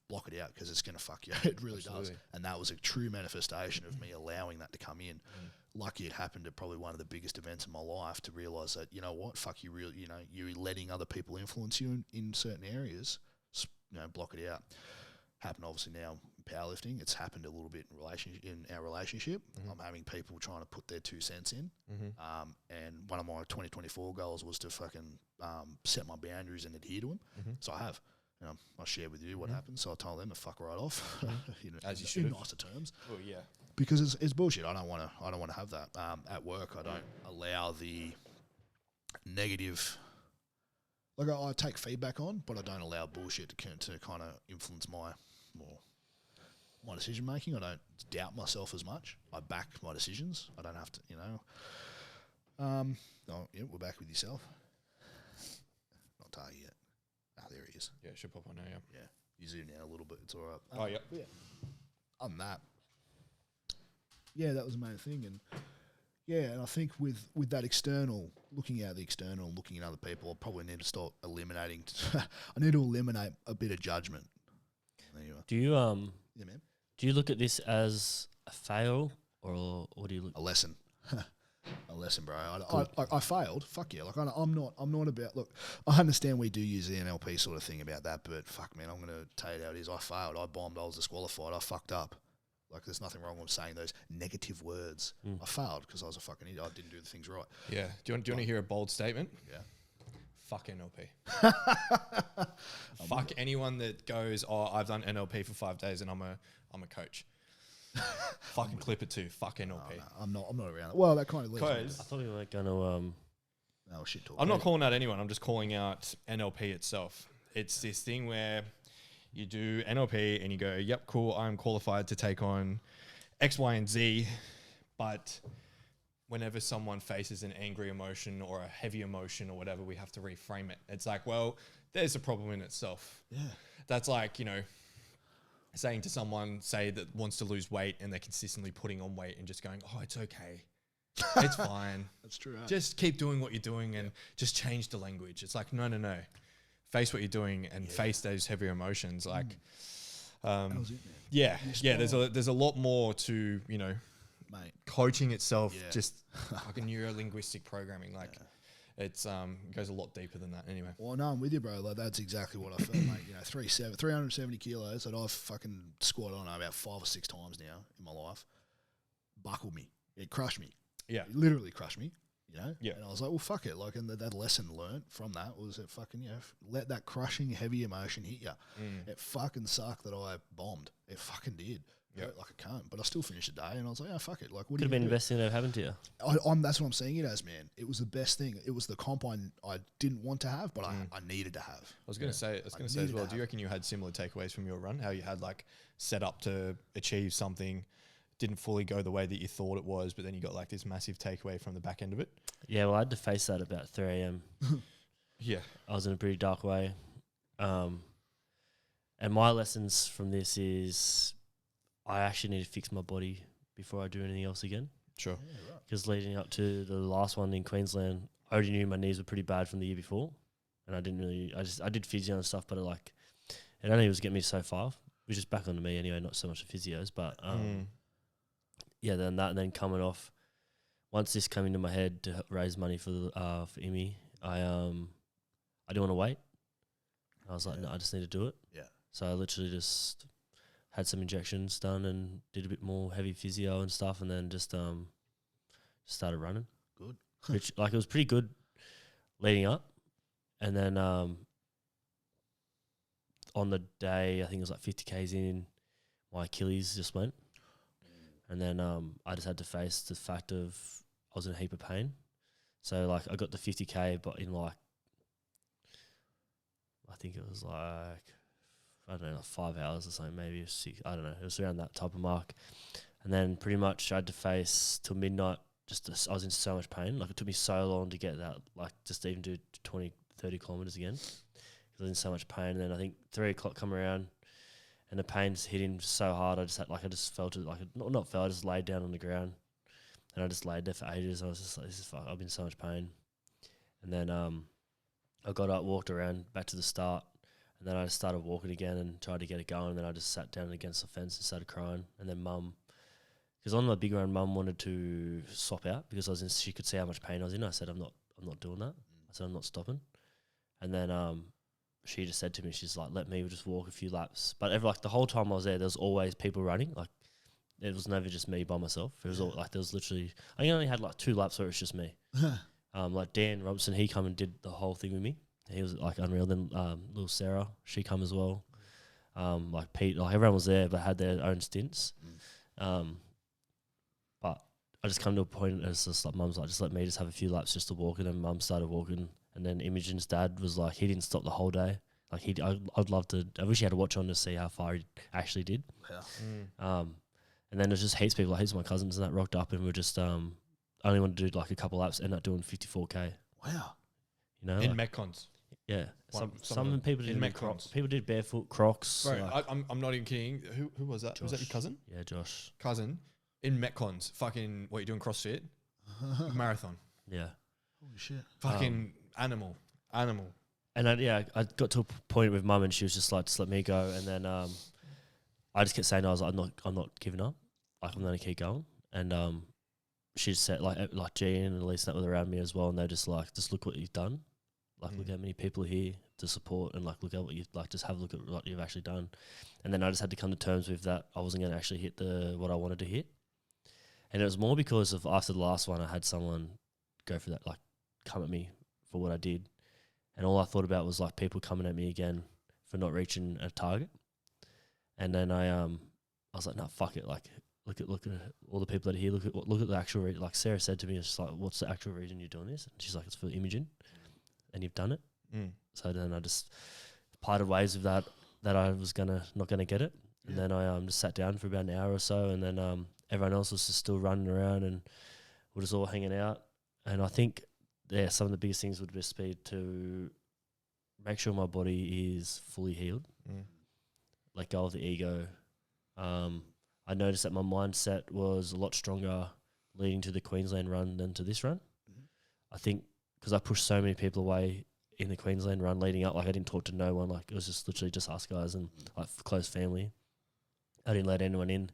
block it out because it's going to fuck you. It really does. And that was a true manifestation of me allowing that to come in. Lucky it happened at probably one of the biggest events in my life to realise that, you know what, fuck you, really, you're letting other people influence you in certain areas, block it out. Happened obviously now in powerlifting. It's happened a little bit in our relationship. I'm having people trying to put their 2 cents in. And one of my 2024 goals was to fucking set my boundaries and adhere to them. So I have. I shared with you what happened, so I told them to fuck right off. As you should, in nicer terms. Oh yeah. Because it's bullshit. I don't want to have that. At work, I don't allow the negative. Like I take feedback on, but I don't allow bullshit to kind of influence my decision making. I don't doubt myself as much. I back my decisions. I don't have to, we're back with yourself. Not Target yet. There he is. Yeah, should pop on now. Yeah, you zoomed out a little bit. It's all right. Oh yeah. On that. Yeah, that was the main thing, and I think with that external, looking at the external, looking at other people, I probably need to start eliminating. I need to eliminate a bit of judgment. There you are. Do you Yeah, man. Do you look at this as a fail, or do you look A lesson. A lesson, bro. I failed. Fuck yeah. Like I'm not about. Look, I understand we do use the NLP sort of thing about that, but fuck, man, I'm gonna tell you how it is. I failed. I bombed. I was disqualified. I fucked up. Like, there's nothing wrong with saying those negative words. I failed because I was a fucking idiot. I didn't do the things right. Yeah. Do you want to hear a bold statement? Yeah. Fuck NLP. Fuck anyone that goes, I've done NLP for 5 days and I'm a coach. Fucking clip it too. Fuck NLP. No, I'm not around. Well, that kind of leads. Because I thought we were going to No shit talk. I'm not calling out anyone. I'm just calling out NLP itself. It's this thing where you do NLP and you go, yep, cool, I'm qualified to take on X, Y, and Z. But whenever someone faces an angry emotion or a heavy emotion or whatever, we have to reframe it. It's like, well, there's a problem in itself. Yeah. That's like, saying to someone, say, that wants to lose weight and they're consistently putting on weight and just going, oh, it's okay. It's fine. That's true. Just keep doing what you're doing and just change the language. It's like, no. Face what you're doing and face those heavier emotions. Like, That was it, man. yeah. There's a lot more to, Mate. coaching itself, Yeah. just like a neuro-linguistic programming. Like, it's it goes a lot deeper than that anyway. Well, no, I'm with you, bro. Like, that's exactly what I felt, mate. 370 kilos that I've fucking squatted on about 5 or 6 times now in my life. Buckled me. It crushed me. Yeah. It literally crushed me. Yeah. And I was like, well, fuck it. Like, and that lesson learnt from that was that fucking, let that crushing, heavy emotion hit you. It fucking sucked that I bombed. It fucking did. Yeah. Like a cunt. But I still finished the day and I was like, oh, fuck it. Like, what could have do you been do? the best thing that ever happened to you. That's what I'm seeing it as, man. It was the best thing. It was the comp I didn't want to have, but I needed to have. I was going to say as well, do you reckon you had similar takeaways from your run? How you had like set up to achieve something, didn't fully go the way that you thought it was, but then you got like this massive takeaway from the back end of it? Yeah, well, I had to face that about 3 a.m. Yeah. I was in a pretty dark way. And my lessons from this is I actually need to fix my body before I do anything else again. Sure. Because leading up to the last one in Queensland, I already knew my knees were pretty bad from the year before. And I did physio and stuff, but it only was getting me so far. It was just back onto me anyway, not so much the physios. But then that, and then coming off, once this came into my head to raise money for IMI, I didn't want to wait. I was like, no, I just need to do it. Yeah. So I literally just had some injections done and did a bit more heavy physio and stuff, and then just started running. Good. Which, like, it was pretty good leading up. And then on the day, I think it was like 50 Ks in, my Achilles just went. And then I just had to face the fact of I was in a heap of pain. So, like, I got the 50K, but in, like, I think it was like I don't know, like 5 hours or something, maybe 6. I don't know. It was around that type of mark. And then pretty much I had to face till midnight. I was in so much pain. Like it took me so long to get that, like just to even do 20, 30 kilometers again. I was in so much pain. And then I think 3 o'clock come around and the pain's hitting so hard. I just felt it, like, not felt, I just laid down on the ground. And I just laid there for ages. I was just like, this is fuck, I've been in so much pain. And then I got up, walked around back to the start. And then I just started walking again and tried to get it going. And then I just sat down against the fence and started crying. And then Mum, because on my big run, Mum wanted to swap out because she could see how much pain I was in. I said, I'm not doing that. I said, I'm not stopping. And then she just said to me, she's like, let me just walk a few laps. But the whole time I was there was always people running. Like it was never just me by myself. It was all like there was literally, I only had like 2 laps where it was just me. Like Dan Robinson, he come and did the whole thing with me. He was like unreal. Then little Sarah, she come as well. Like Pete, like everyone was there, but had their own stints. But I just come to a point as just like Mum's like, just let me just have a few laps just to walk, and then Mum started walking, and then Imogen's dad was like, he didn't stop the whole day. Like I'd love to. I wish he had a watch on to see how far he actually did. Yeah. And then there's just heaps of people, like heaps of my cousins and that rocked up, and we're just only wanted to do like a couple laps, end up doing 54k. Wow. You know, In like, Metcons. yeah. Some Some people did in people did barefoot Crocs. Bro, like- I'm not even kidding. Who was that? Was that your Josh. cousin? Yeah, Josh. Cousin in Metcons. Fucking what, you doing CrossFit? Marathon. Yeah. Holy shit. Fucking animal. And I got to a point with Mum, and she was just like, just let me go. And then I just kept saying, I was like, I'm not giving up. Like I'm gonna keep going. And she just said like Jean and Elise that were around me as well, and they're just like, just look what you've done. Like look how many people are here to support, and like look at what you like. Just have a look at what you've actually done. And then I just had to come to terms with that. I wasn't going to actually hit what I wanted to hit. And it was more because of after the last one, I had someone go for that, like come at me for what I did. And all I thought about was like people coming at me again for not reaching a target. And then I was like, no, fuck it. Like look at all the people that are here. Look at the actual reason. Like Sarah said to me, it's like, what's the actual reason you're doing this? And she's like, it's for Imogen, and you've done it. So then I just parted ways with that I was not gonna get it. And then I just sat down for about an hour or so, and then everyone else was just still running around, and we're just all hanging out. And I think some of the biggest things would just be to make sure my body is fully healed, let go of the ego. I noticed that my mindset was a lot stronger leading to the Queensland run than to this run. I think because I pushed so many people away in the Queensland run leading up, like I didn't talk to no one. Like it was just literally just us guys and like close family. I didn't let anyone in.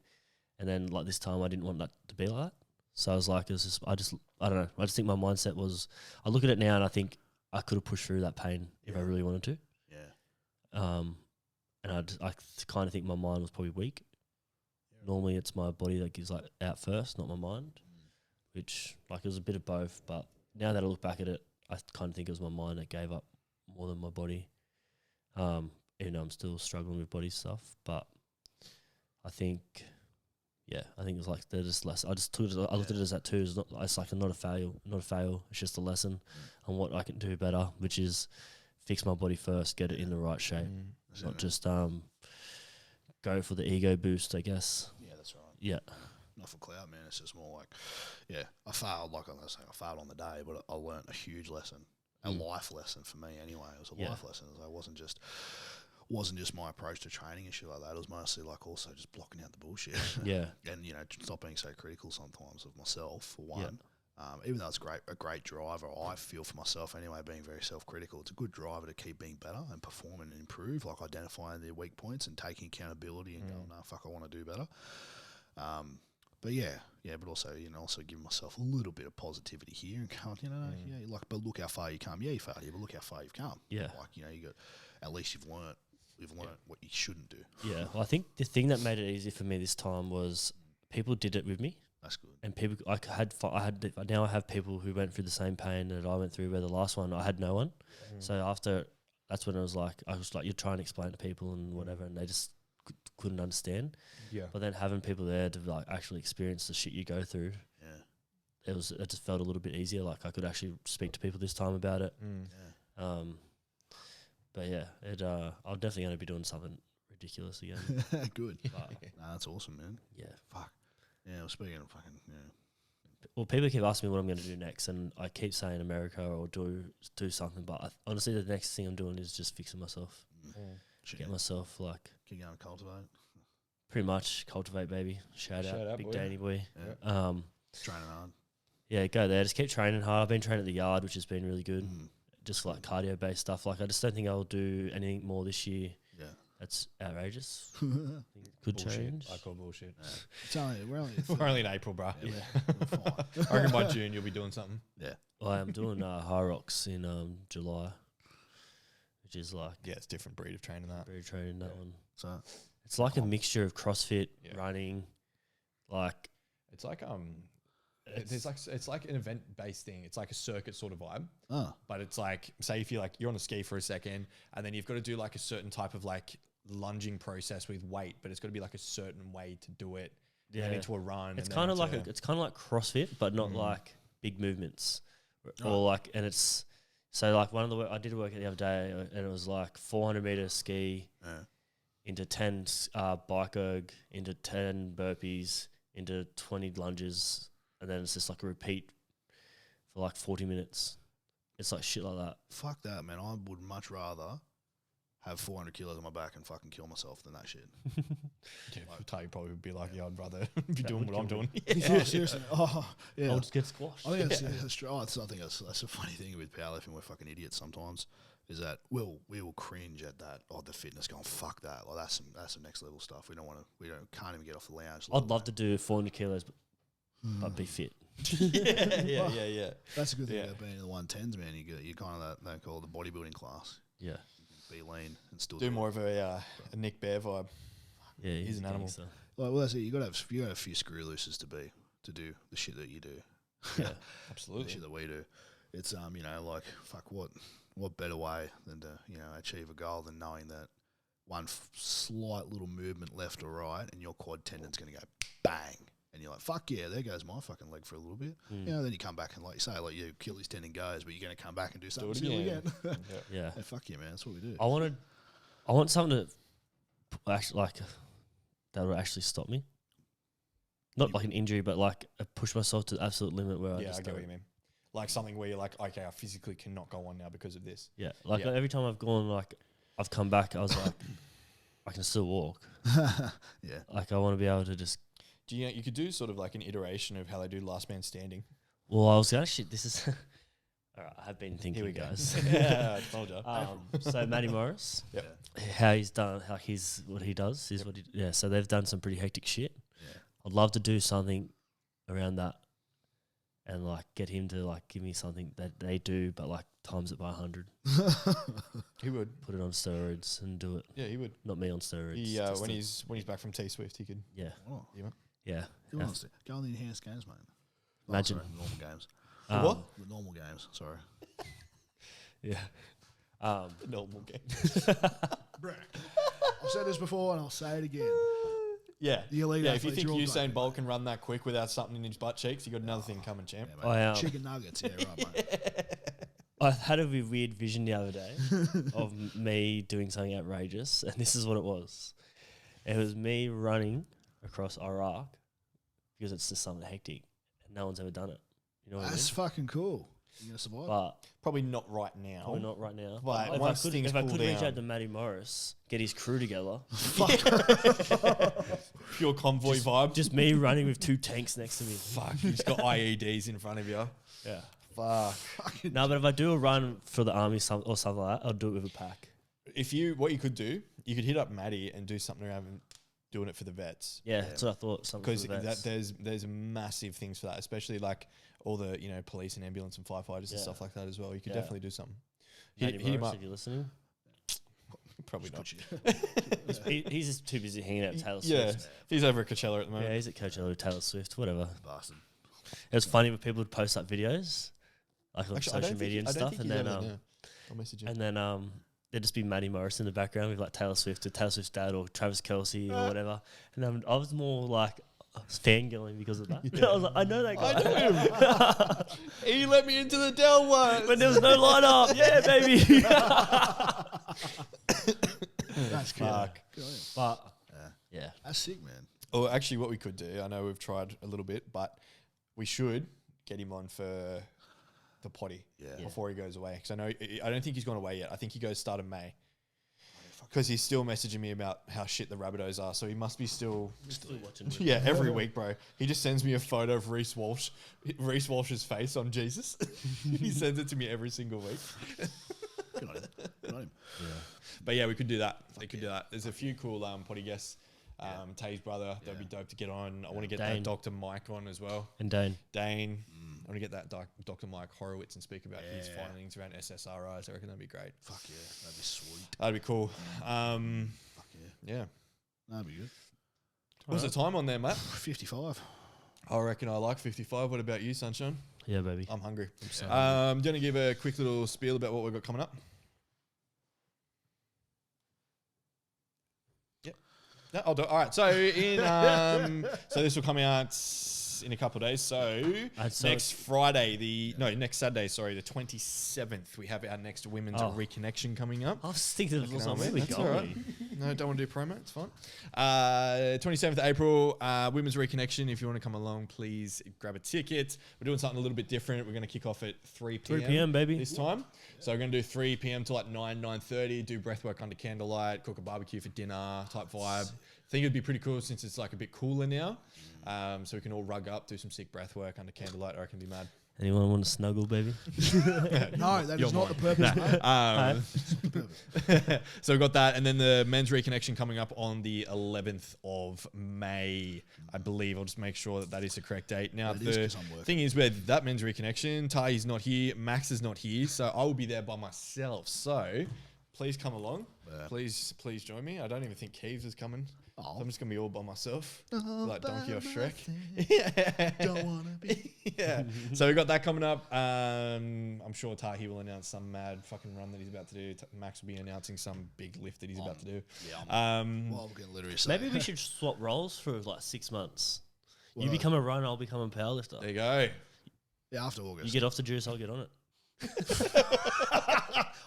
And then like this time I didn't want that to be like that. So I was like, I don't know. I just think my mindset was, I look at it now and I think I could have pushed through that pain if I really wanted to. Yeah. And I kind of think my mind was probably weak. Normally it's my body that gives like out first, not my mind, which like it was a bit of both. But now that I look back at it, I kind of think it was my mind that gave up more than my body. Even though I'm still struggling with body stuff, but I think it was like they're just less. I looked at it as that too. It's like not a fail. It's just a lesson on what I can do better, which is fix my body first, get it in the right shape, not just go for the ego boost, I guess. Yeah, that's right. Yeah. Not for clout, man. It's just more like, I failed. Like I was saying, I failed on the day, but I learnt a huge lesson, a life lesson for me anyway. It was a life lesson. It wasn't just my approach to training and shit like that. It was mostly like also just blocking out the bullshit. Yeah. And stop being so critical sometimes of myself for one. Even though it's a great driver, I feel for myself anyway, being very self-critical. It's a good driver to keep being better and perform and improve, like identifying their weak points and taking accountability and going, no, fuck, I want to do better. But also, also giving myself a little bit of positivity here and going, but look how far you come. Yeah, you failed here, but look how far you've come. Yeah. At least you've learnt what you shouldn't do. Yeah. Well, I think the thing that made it easy for me this time was people did it with me. That's good. And people, now I have people who went through the same pain that I went through. Where the last one, I had no one. So after, that's when I was like, you try and explain to people and whatever, and they just couldn't understand. Yeah. But then having people there to like actually experience the shit you go through, it just felt a little bit easier. Like I could actually speak to people this time about it. But I'm definitely going to be doing something ridiculous again. Good. But, Nah, that's awesome, man. yeah. Fuck. Yeah, well, speaking of fucking, Well, people keep asking me what I'm going to do next, and I keep saying America or do something. But honestly, the next thing I'm doing is just fixing myself, shit. get myself like Keep going, cultivate. pretty much cultivate, baby. Shout out, big boy. Danny boy. Yeah. Training hard. Yeah, go there. Just keep training hard. I've been training at the yard, which has been really good. Mm. Just like cardio based stuff. Like I just don't think I'll do anything more this year. Yeah. That's outrageous. I think it could Bullshit. change. I call bullshit. It's only, we're only, We're only in April, bro. yeah, we're fine. I reckon by June you'll be doing something. Yeah. Well, I'm doing High Rocks in July, which is like Yeah, it's a different breed of training that. very training that one. So, It's like a mixture of CrossFit, Yeah. running, like It's like it's like an event based thing. It's like a circuit sort of vibe. But it's like, say if you're on a ski for a second and then you've got to do like a certain type of like lunging process with weight, but it's got to be like a certain way to do it. And then Yeah. into a run. it's and then kind of into- like it's kind of like CrossFit, but not like big movements, or like and it's so like one of the I did a workout the other day and it was like 400-meter ski into 10 bike erg into 10 burpees into 20 lunges, and then it's just like a repeat for like 40 minutes. It's like shit like that. fuck that, man. I would much rather have 400 kilos on my back and fucking kill myself than that shit. Yeah, Ty probably would be like, yeah, I'd rather be doing what I'm doing. Oh, seriously. Oh, yeah. I'll just get squashed. I think that's true. I think that's a funny thing with powerlifting. We're fucking idiots sometimes. Is that we will cringe at that? Oh, the fitness going fuck that. Like that's some next level stuff. Can't even get off the lounge. I'd love to do 400 kilos, but be fit. yeah. That's a good thing Yeah. about being in the 110s, man. You're kind of that they call it the bodybuilding class. Yeah, Be lean and still Do it. more of a Nick Bear vibe. yeah. He's an a animal. gangster. Like, well, that's it. You got to have a few screw looses to do the shit that you do. Yeah, The Absolutely. shit that we do. It's like fuck, what better way than to achieve a goal than knowing that one slight little movement left or right and your quad tendon's going to go bang, and you're like, fuck yeah, there goes my fucking leg for a little bit. Then you come back and like you say, like your Achilles tendon goes, but you're going to come back and do something silly again. yeah. Hey, fuck yeah, man, that's what we do. I want something to actually like that would actually stop me. Not like an injury, but like push myself to the absolute limit where I Yeah, just I get what don't- you mean. Like something where you're like, okay, I physically cannot go on now because of this. Yeah, like Yeah. every time I've gone, like I've come back, I was like, I can still walk. Yeah. Like I want to be able to just. Do you could do sort of like an iteration of how they do Last Man Standing? Well, I was actually. This is. All right, I have been thinking, Here we go. guys. Yeah, I told you. So Matty Morris, Yep. how he's done, how he's what he does is what he. Yeah, so they've done some pretty hectic shit. Yeah. I'd love to do something around that, and like get him to like give me something that they do, but like times it by 100. He would. Put it on steroids and do it. Yeah, he would. Not me on steroids. He just when the- he's back from T Swift, he could. yeah, Oh, yeah. go on the enhanced games, mate. Imagine. Sorry, the normal games. What? The normal games. Sorry. Yeah. Normal game. I've said this before and I'll say it again. Yeah. The elite Yeah, if you athletes, think you're all Usain doping, Bolt can run that quick without something in his butt cheeks, you got another thing coming, champ. Yeah, mate. I, Chicken nuggets. Yeah, right, mate. I had a weird vision the other day of me doing something outrageous, and this is what it was. It was me running across Iraq because it's just something hectic, and no one's ever done it. You know what That's fucking cool. You gonna I survive? mean? But Probably not right now. probably not right now. But if once I could, things if I cool could reach down. out to Matty Morris, get his crew together, Pure convoy vibe. just me running with 2 tanks next to me. Fuck, you've got IEDs in front of you. Yeah. Fuck. No, but if I do a run for the army or something like that, I'll do it with a pack. What you could do, you could hit up Maddie and do something around doing it for the vets. Yeah, that's what I thought. Something Because for the vets. there's massive things for that, especially like all the police and ambulance and firefighters and Yeah. stuff like that as well. You could Yeah. definitely do something. Matty hit him Morris, up. if you're listening. Probably not. He's just too busy hanging out with Taylor Yeah, Swift. he's over at Coachella at the Yeah, moment. he's at Coachella with Taylor Swift, whatever. Bastard. It was funny when people would post up videos, like on Actually, I don't social media think- and I don't stuff, think and he's then ever- yeah. I'll message him. and then there'd just be Matty Morris in the background with like Taylor Swift or Taylor Swift's dad or Travis Kelce or whatever. And I was more like fangirling because of that. I was like, I know that guy. He let me into the Dell once. When there was no light up. Yeah, baby. That's That's good. Fuck. Good on him. But yeah, That's sick, man. Or actually, what we could do, I know we've tried a little bit, but we should get him on for the potty before he goes away. Because I don't think he's gone away yet. I think he goes start of May. Because he's still messaging me about how shit the Rabbitohs are, so he must be still watching. yeah, every week, bro. He just sends me a photo of Reece Walsh's face on Jesus. He sends it to me every single week. Good on him. Good on him. But yeah, we could do that. We could do that. There's a few cool potty guests. Tay's brother, that'd be dope to get on. I want to get Dane. that Dr. Mike on as well. And Dane. I want to get that Dr. Mike Horowitz and speak about his findings around SSRIs. I reckon that'd be great. Fuck yeah. That'd be sweet. That'd be cool. Fuck yeah. Yeah. That'd be good. What's the time on there, Matt? 55. I reckon I like 55. What about you, Sunshine? Yeah, baby. I'm hungry. so Do you want to give a quick little spiel about what we've got coming up? Yeah. No, I'll do it. All right. So so this will come out in a couple of days. So next Saturday, sorry, the 27th, we have our next women's reconnection coming up. I was thinking of Fucking hell, something. mate. That's all right. No, don't want to do promo. It's fine. 27th April, women's reconnection. If you want to come along, please grab a ticket. We're doing something a little bit different. We're going to kick off at 3 p.m. 3 p.m., baby. This time. So we're going to do 3 p.m. to like 9:30. Do breathwork under candlelight. Cook a barbecue for dinner. Type vibe. I think it'd be pretty cool since it's like a bit cooler now. So we can all rug up, do some sick breath work under candlelight. I reckon be mad. Anyone want to snuggle, baby? No, that is not the purpose, mate. So we've got that. And then the men's reconnection coming up on the 11th of May, I believe. I'll just make sure that is the correct date. Now, It is 'cause I'm working. thing is with that men's reconnection, Ty's not here, Max is not here, so I will be there by myself. So please come along. Yeah. Please join me. I don't even think Keeves is coming. Oh. So I'm just going to be all by myself. All like Donkey by off Shrek. Don't wanna be. Yeah. So we got that coming up. I'm sure Tahi will announce some mad fucking run that he's about to do. Max will be announcing some big lift that he's about to do. Yeah, well, we're going to literally say. Maybe we should swap roles for like 6 months. You become a runner, I'll become a powerlifter. There you go. Yeah, after August. You get off the juice, I'll get on it.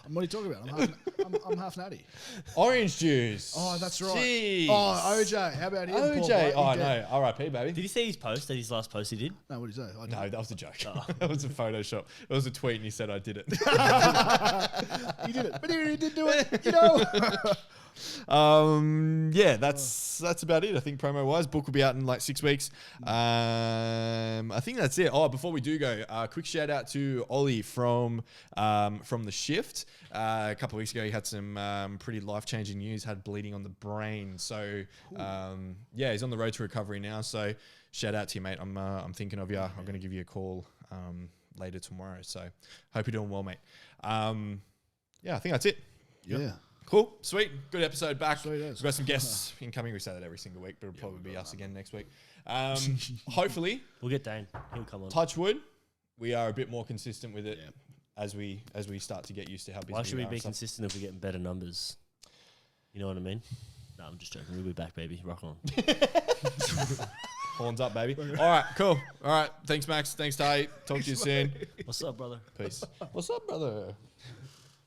What are you talking about? I'm half natty. Orange juice. Oh, that's right. Jeez. Oh, OJ. How about him? Poor OJ. bloke, Oh, he dead. no. RIP, baby. Did you see his post? That his last post he did? No, what did he say? I No, didn't. that was a joke. That was a Photoshop. It was a tweet and he said I did it. He did it. But he did do it, you know. Yeah, that's about it. I think promo wise, book will be out in like 6 weeks. I think that's it. Oh, before we do go, quick shout out to Ollie from the shift. A couple of weeks ago, he had some pretty life changing news. Had bleeding on the brain. So yeah, he's on the road to recovery now. So shout out to you, mate. I'm thinking of you. I'm going to give you a call later tomorrow. So hope you're doing well, mate. Yeah, I think that's it. Yeah. Cool, sweet, good episode back. Sweet as. We've got some guests incoming. We say that every single week, but it'll probably be us again next week. Hopefully, We'll get Dane. He'll come on. touch wood, we are a bit more consistent with it as we start to get used to how busy Why should we are be and stuff. consistent if we're getting better numbers? You know what I mean? No, I'm just joking. We'll be back, baby. Rock on. Horns up, baby. All right, cool. All right, thanks, Max. Thanks, Ty. Talk to you soon. What's up, brother? Peace. What's up, brother?